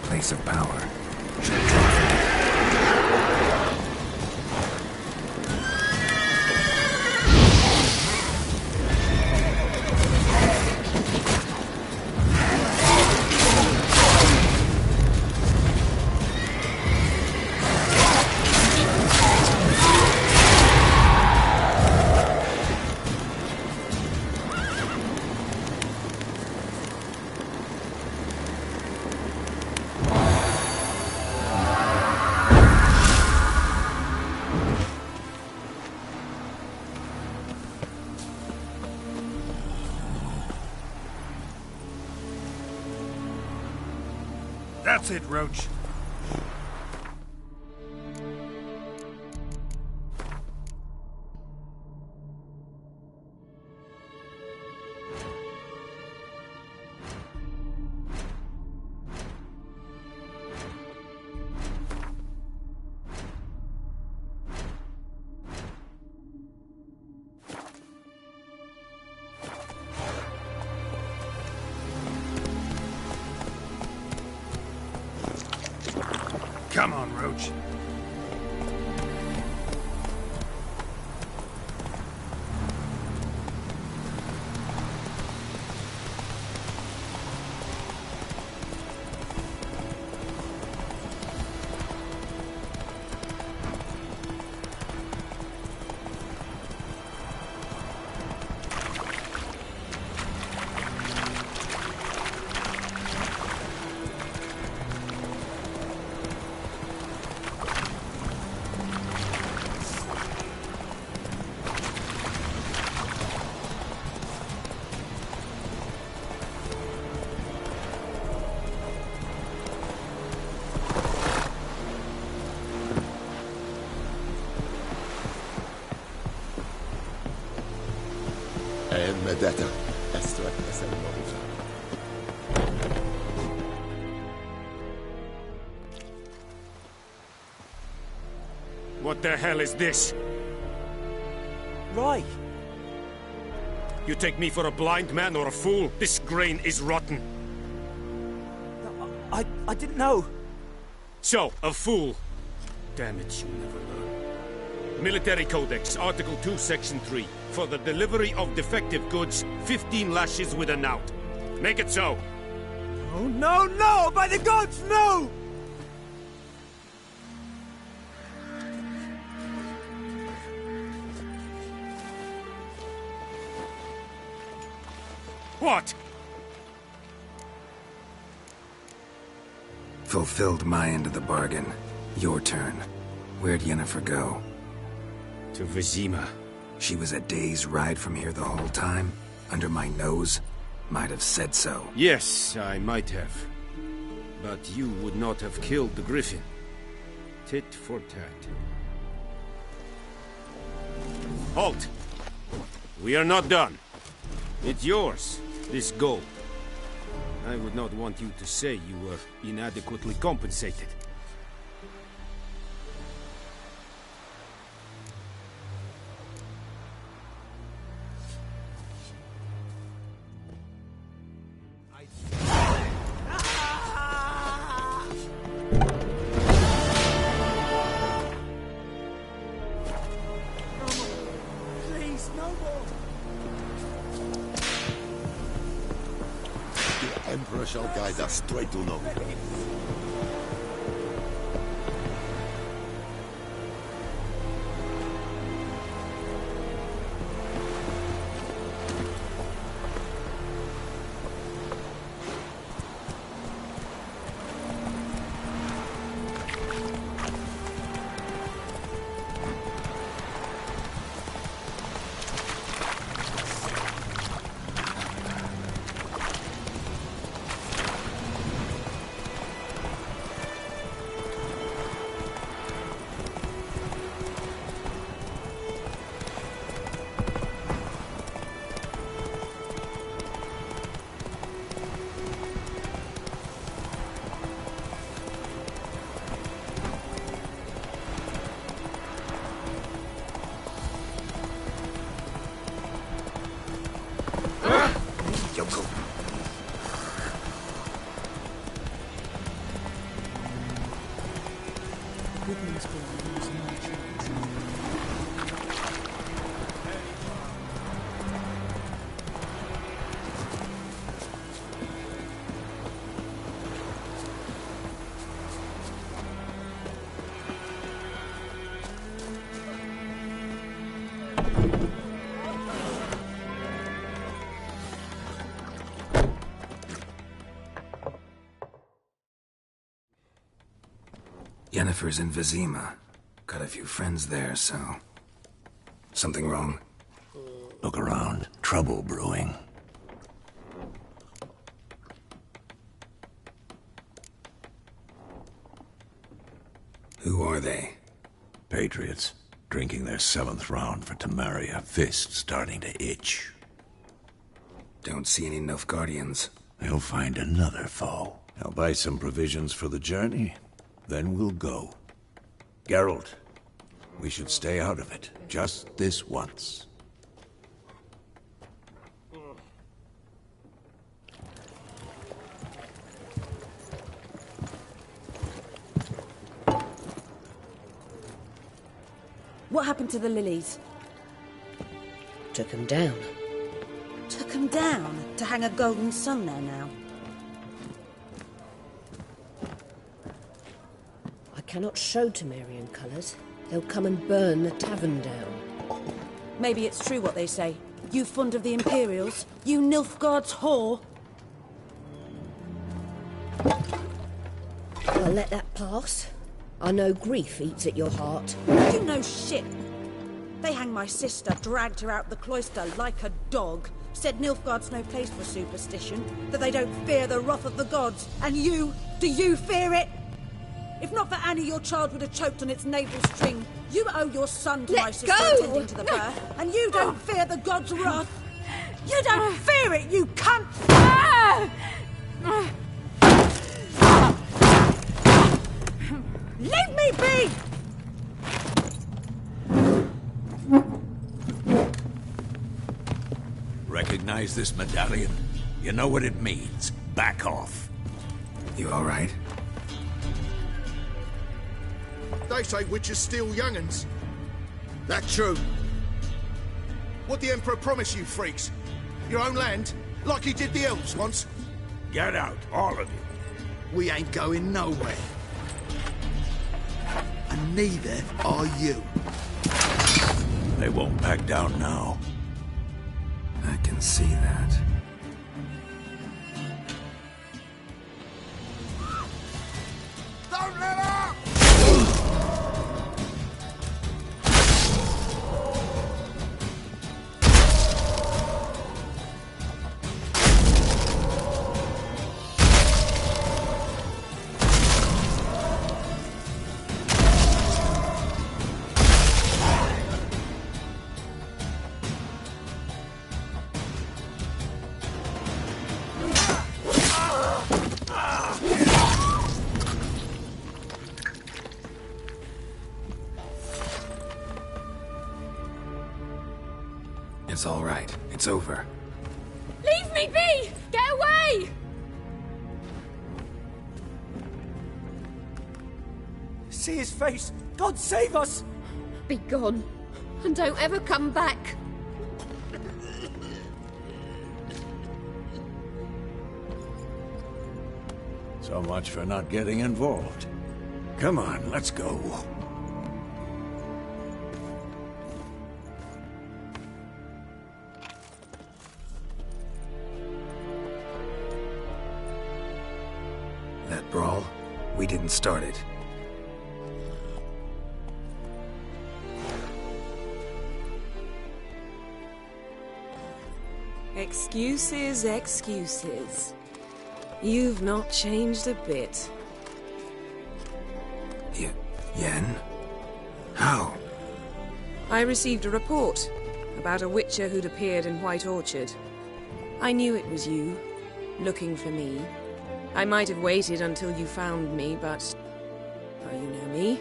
Place of power. That's it, Roach. Come on, Roach. Medetta, Estrak Esenmovica. What the hell is this? Rye! You take me for a blind man or a fool? This grain is rotten. I didn't know. So, a fool. Damn it, you never learn. Military Codex, Article 2, Section 3. For the delivery of defective goods, 15 lashes with a knout. Make it so. Oh, no, no! By the gods, no! What? Fulfilled my end of the bargain. Your turn. Where'd Yennefer go? To Vizima. She was a day's ride from here the whole time? Under my nose? Might have said so. Yes, I might have. But you would not have killed the Griffin. Tit for tat. Halt! We are not done. It's yours, this gold. I would not want you to say you were inadequately compensated. Please, no more. The Emperor shall guide us straight to Novi. Yennefer's in Vizima. Got a few friends there, so... Something wrong? Look around. Trouble brewing. Who are they? Patriots. Drinking their 7th round for Temeria. Fists starting to itch. Don't see any Nilfgaardians. They'll find another foe. I'll buy some provisions for the journey. Then we'll go. Geralt, we should stay out of it. Just this once. What happened to the lilies? Took 'em down. Took 'em down to hang a golden sun there now. I cannot show Temerian colours. They'll come and burn the tavern down. Maybe it's true what they say. You fond of the Imperials? You Nilfgaard's whore? I'll let that pass. I know grief eats at your heart. You know shit. They hanged my sister, dragged her out the cloister like a dog. Said Nilfgaard's no place for superstition, that they don't fear the wrath of the gods. And you, do you fear it? If not for Annie, your child would have choked on its navel string. You owe your son to my sister attending to the birth, and you don't fear the gods' wrath. You don't fear it, you cunt! Leave me be! Recognize this medallion? You know what it means. Back off. You all right? They say witches steal young'uns. That true? What the Emperor promised you, freaks? Your own land? Like he did the elves once? Get out, all of you. We ain't going nowhere. And neither are you. They won't back down now. I can see that. Don't let up! It's all right. It's over. Leave me be! Get away! See his face! God save us! Be gone, and don't ever come back. So much for not getting involved. Come on, let's go. That brawl, we didn't start it. Excuses, excuses. You've not changed a bit. Yen? How? I received a report about a witcher who'd appeared in White Orchard. I knew it was you, looking for me. I might have waited until you found me, but... well, you know me.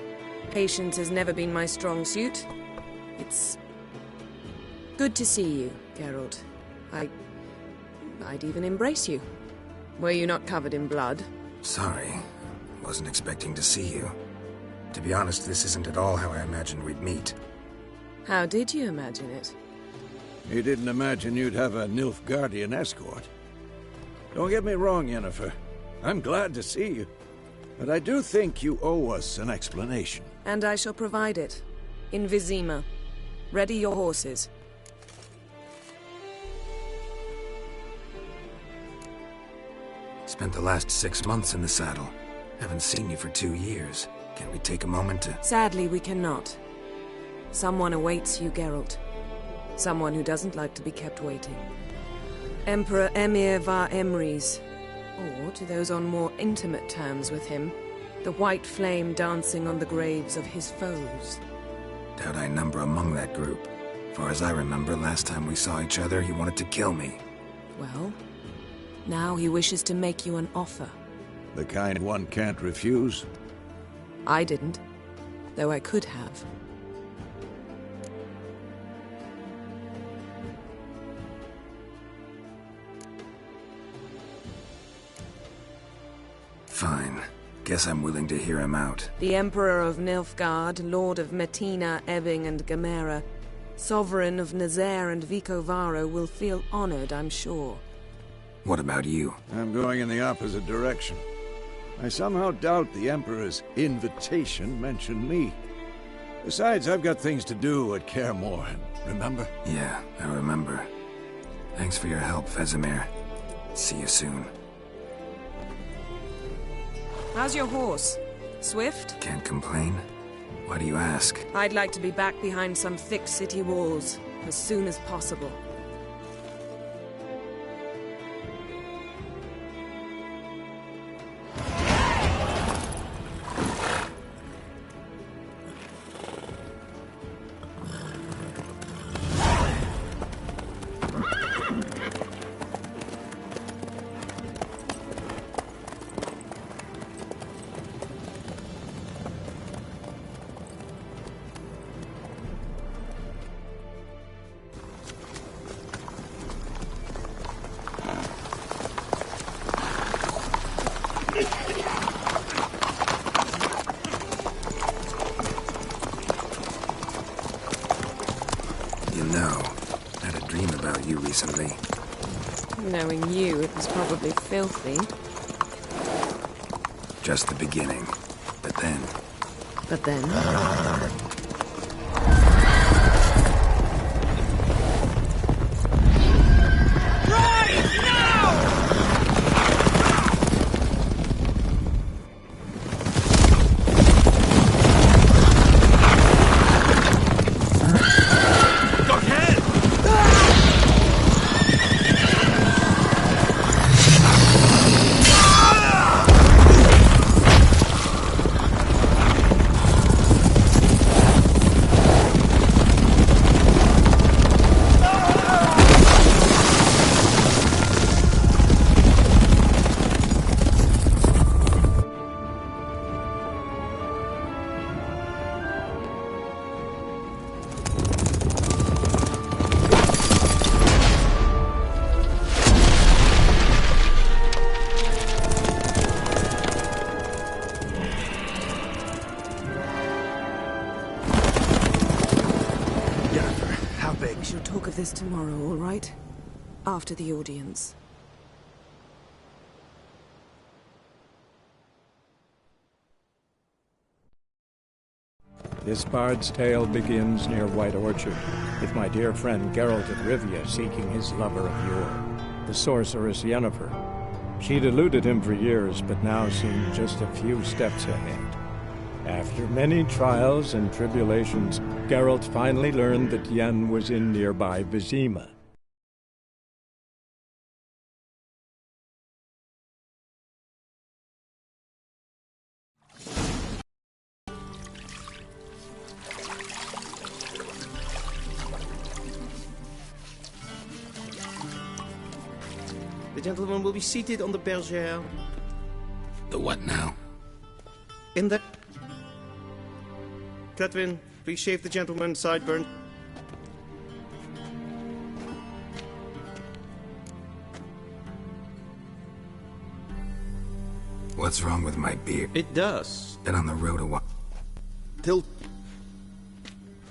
Patience has never been my strong suit. It's... good to see you, Geralt. I'd even embrace you. Were you not covered in blood? Sorry. Wasn't expecting to see you. To be honest, this isn't at all how I imagined we'd meet. How did you imagine it? You didn't imagine you'd have a Nilfgaardian escort. Don't get me wrong, Yennefer. I'm glad to see you. But I do think you owe us an explanation. And I shall provide it. In Vizima. Ready your horses. Spent the last 6 months in the saddle. Haven't seen you for 2 years. Can we take a moment to... Sadly, we cannot. Someone awaits you, Geralt. Someone who doesn't like to be kept waiting. Emperor Emhyr var Emreis. Or, to those on more intimate terms with him, the white flame dancing on the graves of his foes. Doubt I number among that group. Far as I remember, last time we saw each other, he wanted to kill me. Well, now he wishes to make you an offer. The kind one can't refuse? I didn't, though I could have. Fine. Guess I'm willing to hear him out. The Emperor of Nilfgaard, Lord of Metina, Ebbing and Gamera, Sovereign of Nazaire and Vicovaro will feel honored, I'm sure. What about you? I'm going in the opposite direction. I somehow doubt the Emperor's invitation mentioned me. Besides, I've got things to do at Kaer Morhen, remember? Yeah, I remember. Thanks for your help, Vesemir. See you soon. How's your horse? Swift? Can't complain. Why do you ask? I'd like to be back behind some thick city walls as soon as possible. Recently. Knowing you, it was probably filthy. Just the beginning. But then... But then... tomorrow, all right? After the audience. This bard's tale begins near White Orchard, with my dear friend Geralt of Rivia seeking his lover of yore, the sorceress Yennefer. She'd eluded him for years, but now seemed just a few steps ahead. After many trials and tribulations, Geralt finally learned that Yen was in nearby Vizima. The gentleman will be seated on the bergère. The what now? In the... Cletwin, please shave the gentleman's sideburn. What's wrong with my beard? It does. Been on the road a while.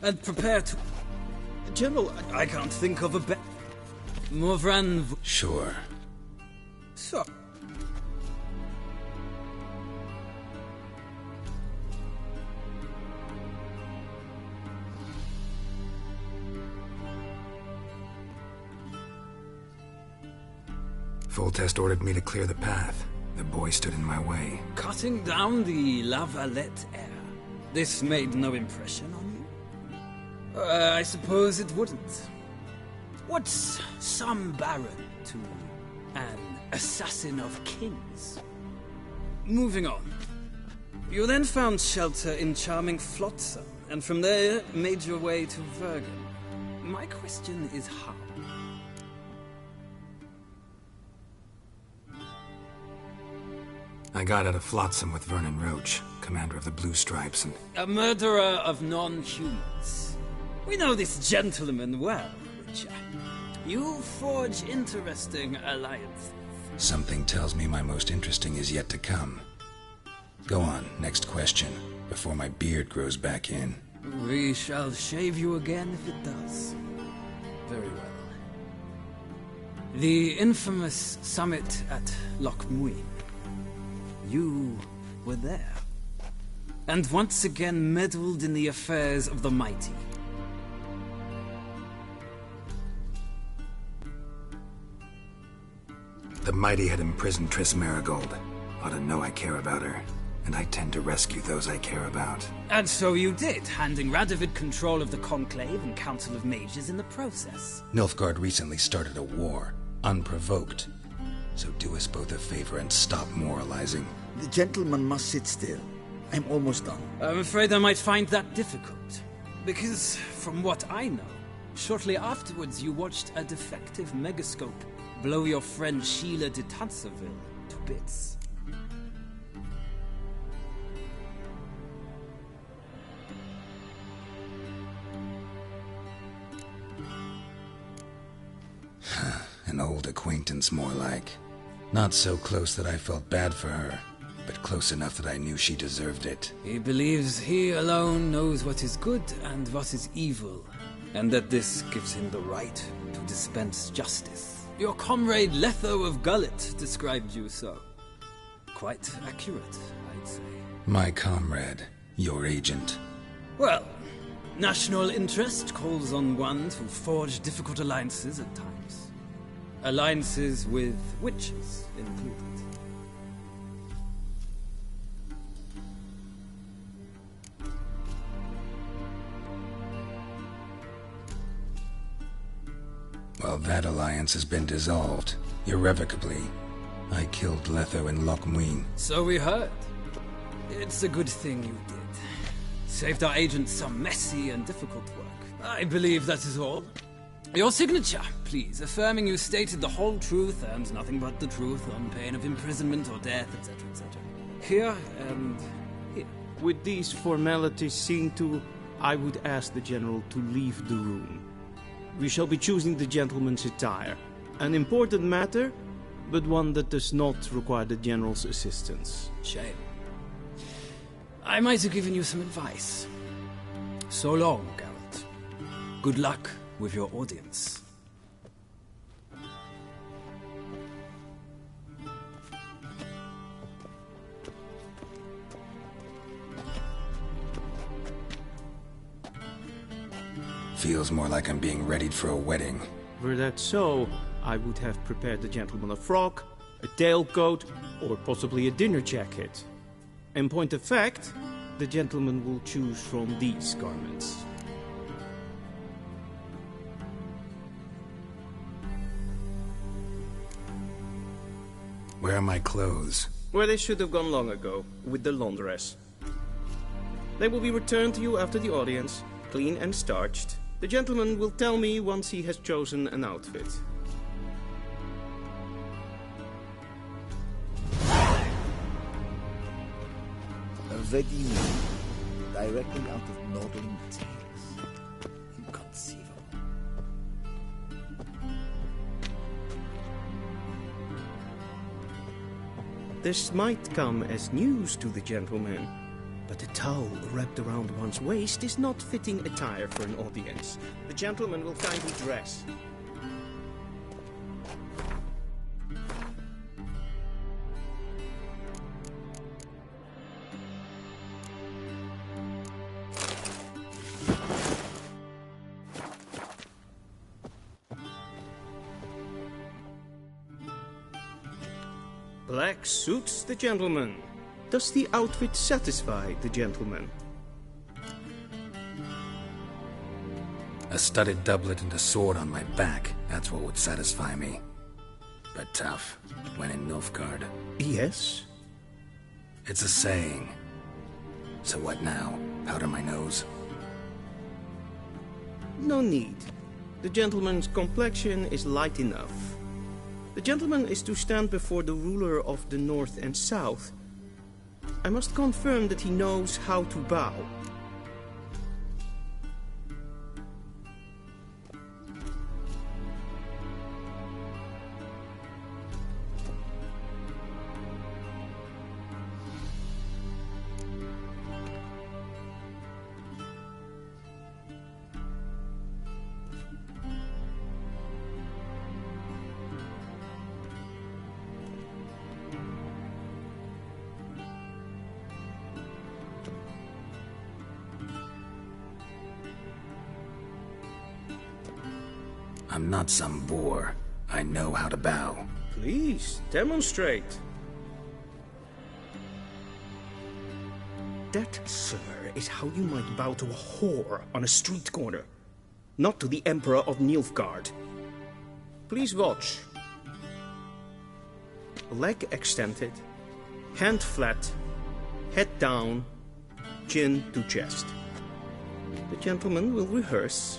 And prepare to... General, I can't think of a better... Morvran... Sure. So... Foltest ordered me to clear the path. The boy stood in my way. Cutting down the La Valette heir. This made no impression on you? I suppose it wouldn't. What's some baron to an assassin of kings? Moving on. You then found shelter in charming Flotsam, and from there made your way to Vergen. My question is how? I got out of Flotsam with Vernon Roach, commander of the Blue Stripes, and... A murderer of non-humans. We know this gentleman well, Witcher. You forge interesting alliances. Something tells me my most interesting is yet to come. Go on, next question, before my beard grows back in. We shall shave you again if it does. Very well. The infamous summit at Loch Muin. You were there. And once again meddled in the affairs of the mighty. The mighty had imprisoned Triss Merigold. Ought to know I care about her. And I tend to rescue those I care about. And so you did, handing Radovid control of the Conclave and Council of Mages in the process. Nilfgaard recently started a war, unprovoked. So do us both a favor and stop moralizing. The gentleman must sit still. I'm almost done. I'm afraid I might find that difficult. Because, from what I know, shortly afterwards you watched a defective megascope blow your friend Sheila de Tanserville to bits. An old acquaintance, more like. Not so close that I felt bad for her, but close enough that I knew she deserved it. He believes he alone knows what is good and what is evil, and that this gives him the right to dispense justice. Your comrade Letho of Gullet described you so. Quite accurate, I'd say. My comrade, your agent. Well, national interest calls on one to forge difficult alliances at times. Alliances with witches included. Well, that alliance has been dissolved, irrevocably. I killed Letho in Loch Muin. So we heard. It's a good thing you did. Saved our agent some messy and difficult work. I believe that is all. Your signature, please, affirming you stated the whole truth and nothing but the truth on pain of imprisonment or death, etc., etc. Here and here. With these formalities seen to, I would ask the General to leave the room. We shall be choosing the gentleman's attire. An important matter, but one that does not require the General's assistance. Shame. I might have given you some advice. So long, Geralt. Good luck with your audience. Feels more like I'm being readied for a wedding. Were that so, I would have prepared the gentleman a frock, a tailcoat, or possibly a dinner jacket. In point of fact, the gentleman will choose from these garments. Where are my clothes? Where they should have gone long ago, with the laundress. They will be returned to you after the audience, clean and starched. The gentleman will tell me once he has chosen an outfit. Ready, directly out of Nordling tales. Inconceivable. This might come as news to the gentleman, but a towel wrapped around one's waist is not fitting attire for an audience. The gentleman will kindly dress. Black suits the gentleman. Does the outfit satisfy the gentleman? A studded doublet and a sword on my back, that's what would satisfy me. But tough, when in Nilfgaard. Yes? It's a saying. So what now? Powder my nose? No need. The gentleman's complexion is light enough. The gentleman is to stand before the ruler of the North and South. I must confirm that he knows how to bow. I'm not some boor. I know how to bow. Please, demonstrate. That, sir, is how you might bow to a whore on a street corner, not to the Emperor of Nilfgaard. Please watch. Leg extended, hand flat, head down, chin to chest. The gentleman will rehearse.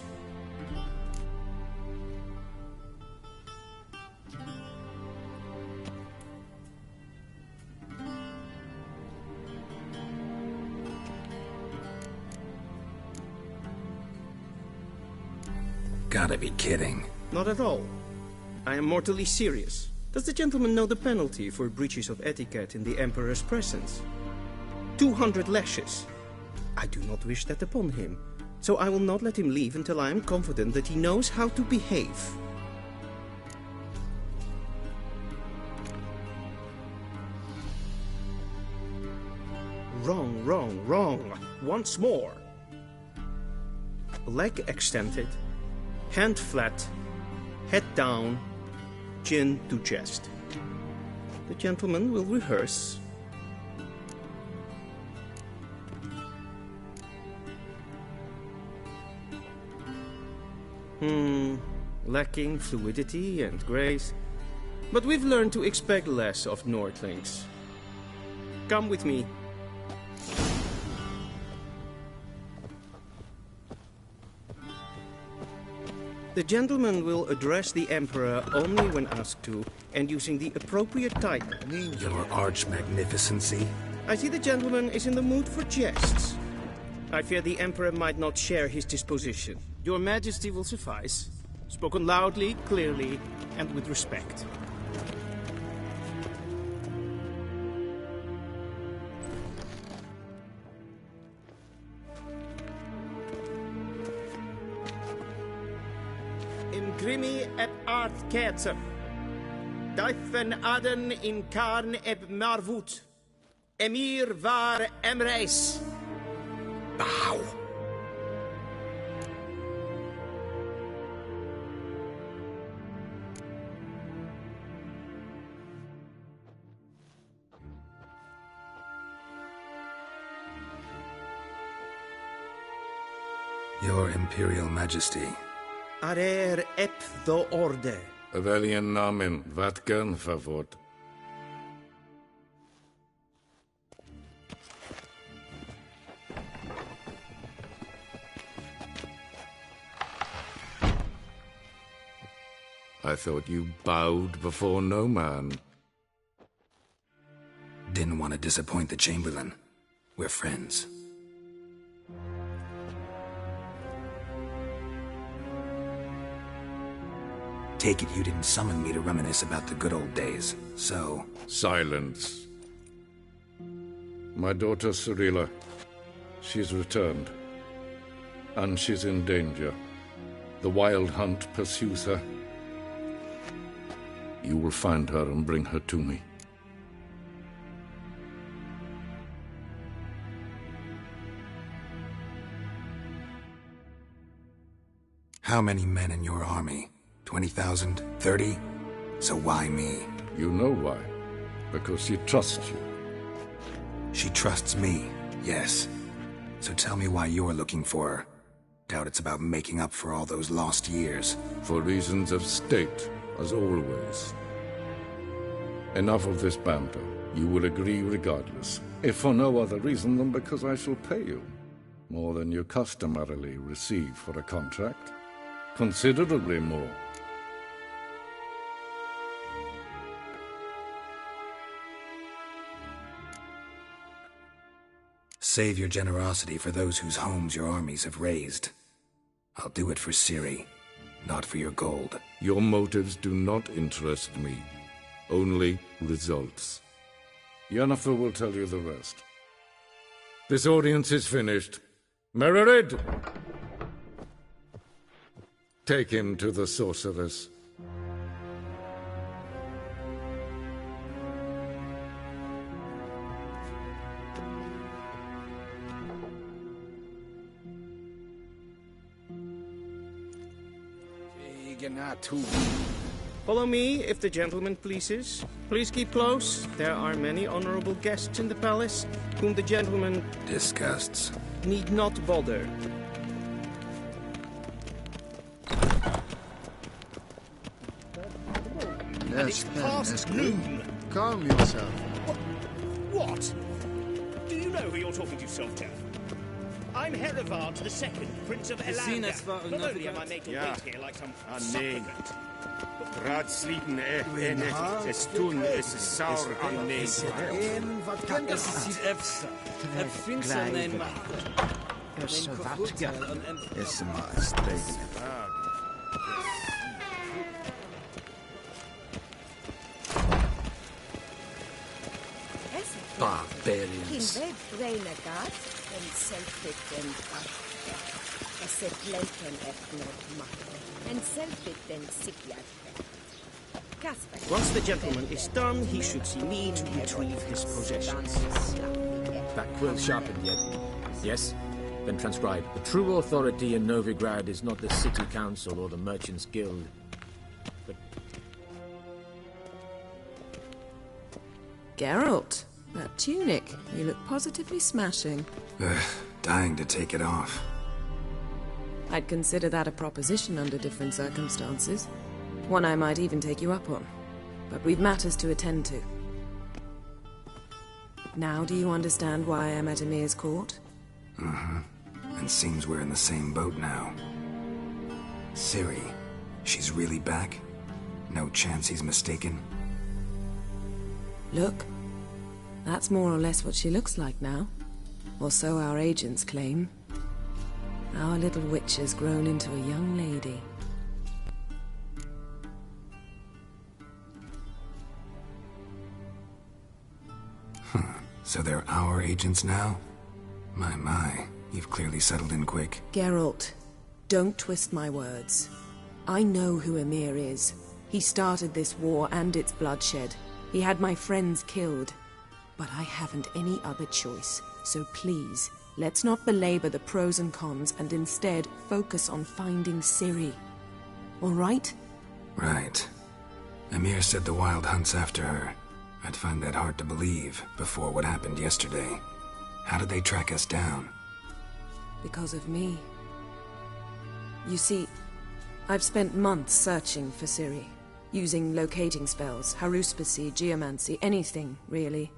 Gotta be kidding. Not at all. I am mortally serious. Does the gentleman know the penalty for breaches of etiquette in the Emperor's presence? 200 lashes. I do not wish that upon him, so I will not let him leave until I am confident that he knows how to behave. Wrong, wrong, wrong. Once more. Leg extended, hand flat, head down, chin to chest. The gentleman will rehearse. Lacking fluidity and grace. But we've learned to expect less of Nordlings. Come with me. The gentleman will address the Emperor only when asked to, and using the appropriate title. Your Arch-Magnificency? I see the gentleman is in the mood for jests. I fear the Emperor might not share his disposition. Your Majesty will suffice. Spoken loudly, clearly, and with respect. Imprimi et art ketzer. Duifen aden in karn eb marvut. Emir var emreis. Bow. Your Imperial Majesty. Arer ep do orde. Veljen namen, vatkan favor. I thought you bowed before no man. Didn't want to disappoint the Chamberlain. We're friends. Take it you didn't summon me to reminisce about the good old days, so... Silence. My daughter Cirilla, she's returned. And she's in danger. The Wild Hunt pursues her. You will find her and bring her to me. How many men in your army? 20,000? 30? So why me? You know why. Because she trusts you. She trusts me, yes. So tell me why you're looking for her. Doubt it's about making up for all those lost years. For reasons of state, as always. Enough of this banter. You will agree regardless. If for no other reason than because I shall pay you. More than you customarily receive for a contract. Considerably more. Save your generosity for those whose homes your armies have razed. I'll do it for Ciri, not for your gold. Your motives do not interest me. Only results. Yennefer will tell you the rest. This audience is finished. Mererid! Take him to the sorceress. Follow me, if the gentleman pleases. Please keep close. There are many honorable guests in the palace, whom the gentleman... disgusts. ...need not bother. Yes, past noon. Calm yourself. What? Do you know who you're talking to, Softer? I'm Herivard II, Prince of Elanda. Not only am I made to wait here like some supplicant. Raadsliden es tun es saur an neem. Es is hier efsa. Finster neem macht. Es vatka. Es maar stregen. Barbarians. Once the gentleman is done, he should see me to retrieve his possessions. That quill sharpened yet? Yes? Then transcribe. The true authority in Novigrad is not the city council or the merchants' guild, but... Geralt, that tunic. You look positively smashing. Dying to take it off. I'd consider that a proposition under different circumstances. One I might even take you up on. But we've matters to attend to. Now do you understand why I'm at Emir's court? Mm-hmm. And seems we're in the same boat now. Ciri, she's really back? No chance he's mistaken? Look. That's more or less what she looks like now. Or so our agents claim. Our little witch has grown into a young lady. So they're our agents now? My, you've clearly settled in quick. Geralt, don't twist my words. I know who Emir is. He started this war and its bloodshed. He had my friends killed. But I haven't any other choice. So please, let's not belabor the pros and cons and instead focus on finding Ciri. All right? Right. Emir said the Wild Hunt's after her. I'd find that hard to believe before what happened yesterday. How did they track us down? Because of me. You see, I've spent months searching for Ciri, using locating spells, haruspicy, geomancy, anything, really.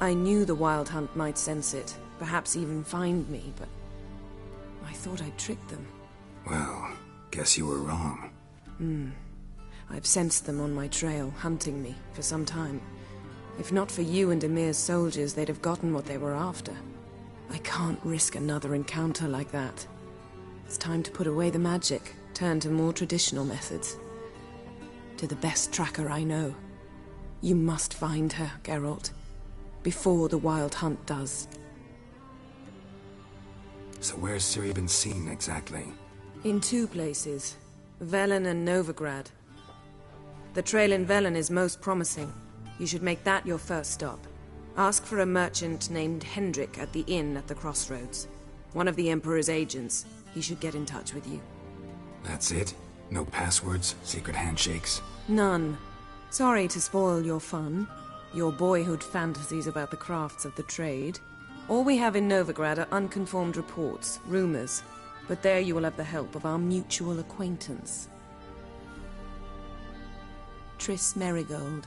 I knew the Wild Hunt might sense it, perhaps even find me, but I thought I'd tricked them. Well, guess you were wrong. I've sensed them on my trail, hunting me, for some time. If not for you and Emir's soldiers, they'd have gotten what they were after. I can't risk another encounter like that. It's time to put away the magic, turn to more traditional methods. To the best tracker I know. You must find her, Geralt. Before the Wild Hunt does. So where's Ciri been seen, exactly? In 2 places. Velen and Novigrad. The trail in Velen is most promising. You should make that your first stop. Ask for a merchant named Hendrik at the inn at the crossroads. One of the Emperor's agents. He should get in touch with you. That's it? No passwords, secret handshakes? None. Sorry to spoil your fun. Your boyhood fantasies about the crafts of the trade. All we have in Novigrad are unconfirmed reports, rumors. But there you will have the help of our mutual acquaintance. Triss Merigold.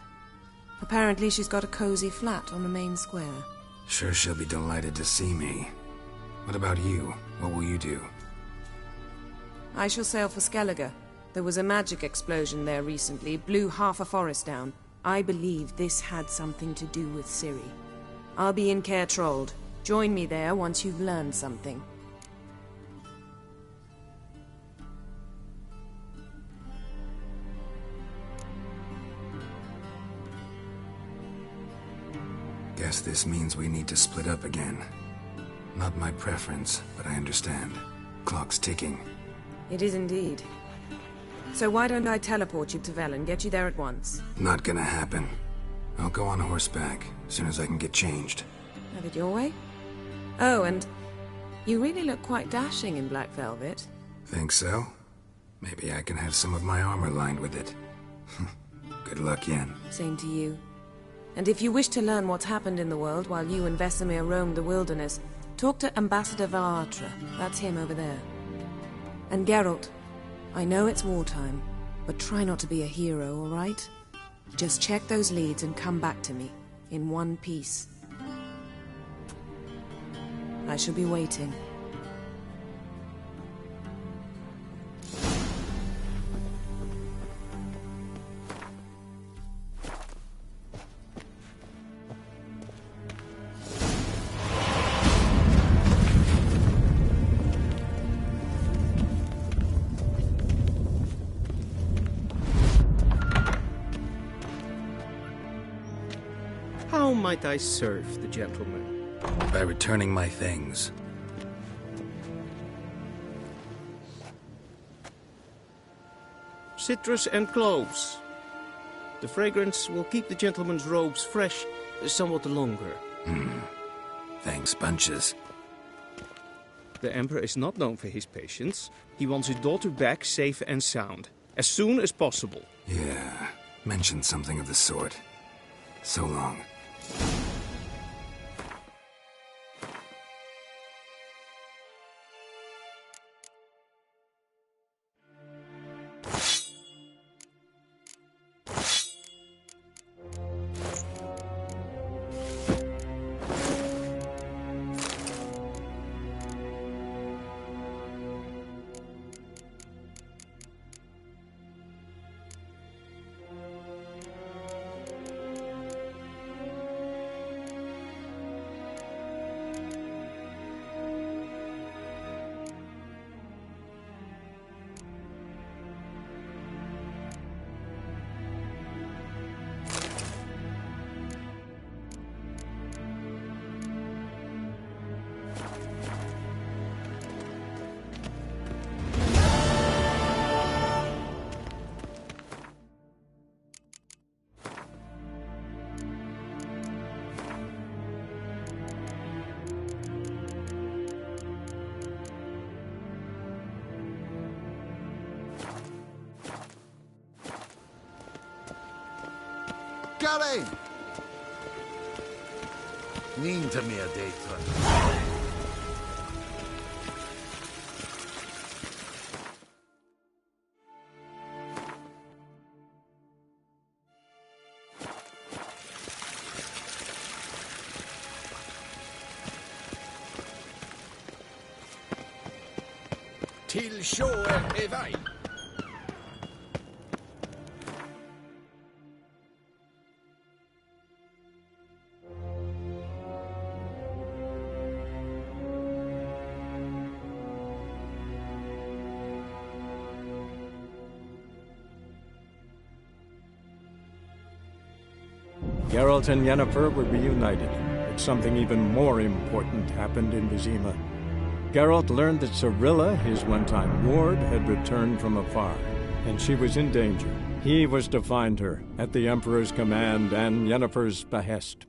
Apparently she's got a cozy flat on the main square. Sure she'll be delighted to see me. What about you? What will you do? I shall sail for Skellige. There was a magic explosion there recently, blew half a forest down. I believe this had something to do with Ciri. I'll be in Caer Trold. Join me there once you've learned something. Guess this means we need to split up again. Not my preference, but I understand. Clock's ticking. It is indeed. So why don't I teleport you to Velen, get you there at once? Not gonna happen. I'll go on horseback, as soon as I can get changed. Have it your way? Oh, and you really look quite dashing in black velvet. Think so? Maybe I can have some of my armor lined with it. Good luck, Yen. Same to you. And if you wish to learn what's happened in the world while you and Vesemir roamed the wilderness, talk to Ambassador Varatra. That's him over there. And Geralt, I know it's wartime, but try not to be a hero, all right? Just check those leads and come back to me, in one piece. I shall be waiting. How might I serve the gentleman? By returning my things. Citrus and cloves. The fragrance will keep the gentleman's robes fresh somewhat longer. Thanks, bunches. The Emperor is not known for his patience. He wants his daughter back safe and sound, as soon as possible. Yeah, mentioned something of the sort. So long. Gary! Nin ta mia dejton. Till shore evej. Geralt and Yennefer were reunited, but something even more important happened in Vizima. Geralt learned that Cirilla, his one-time ward, had returned from afar, and she was in danger. He was to find her, at the Emperor's command and Yennefer's behest.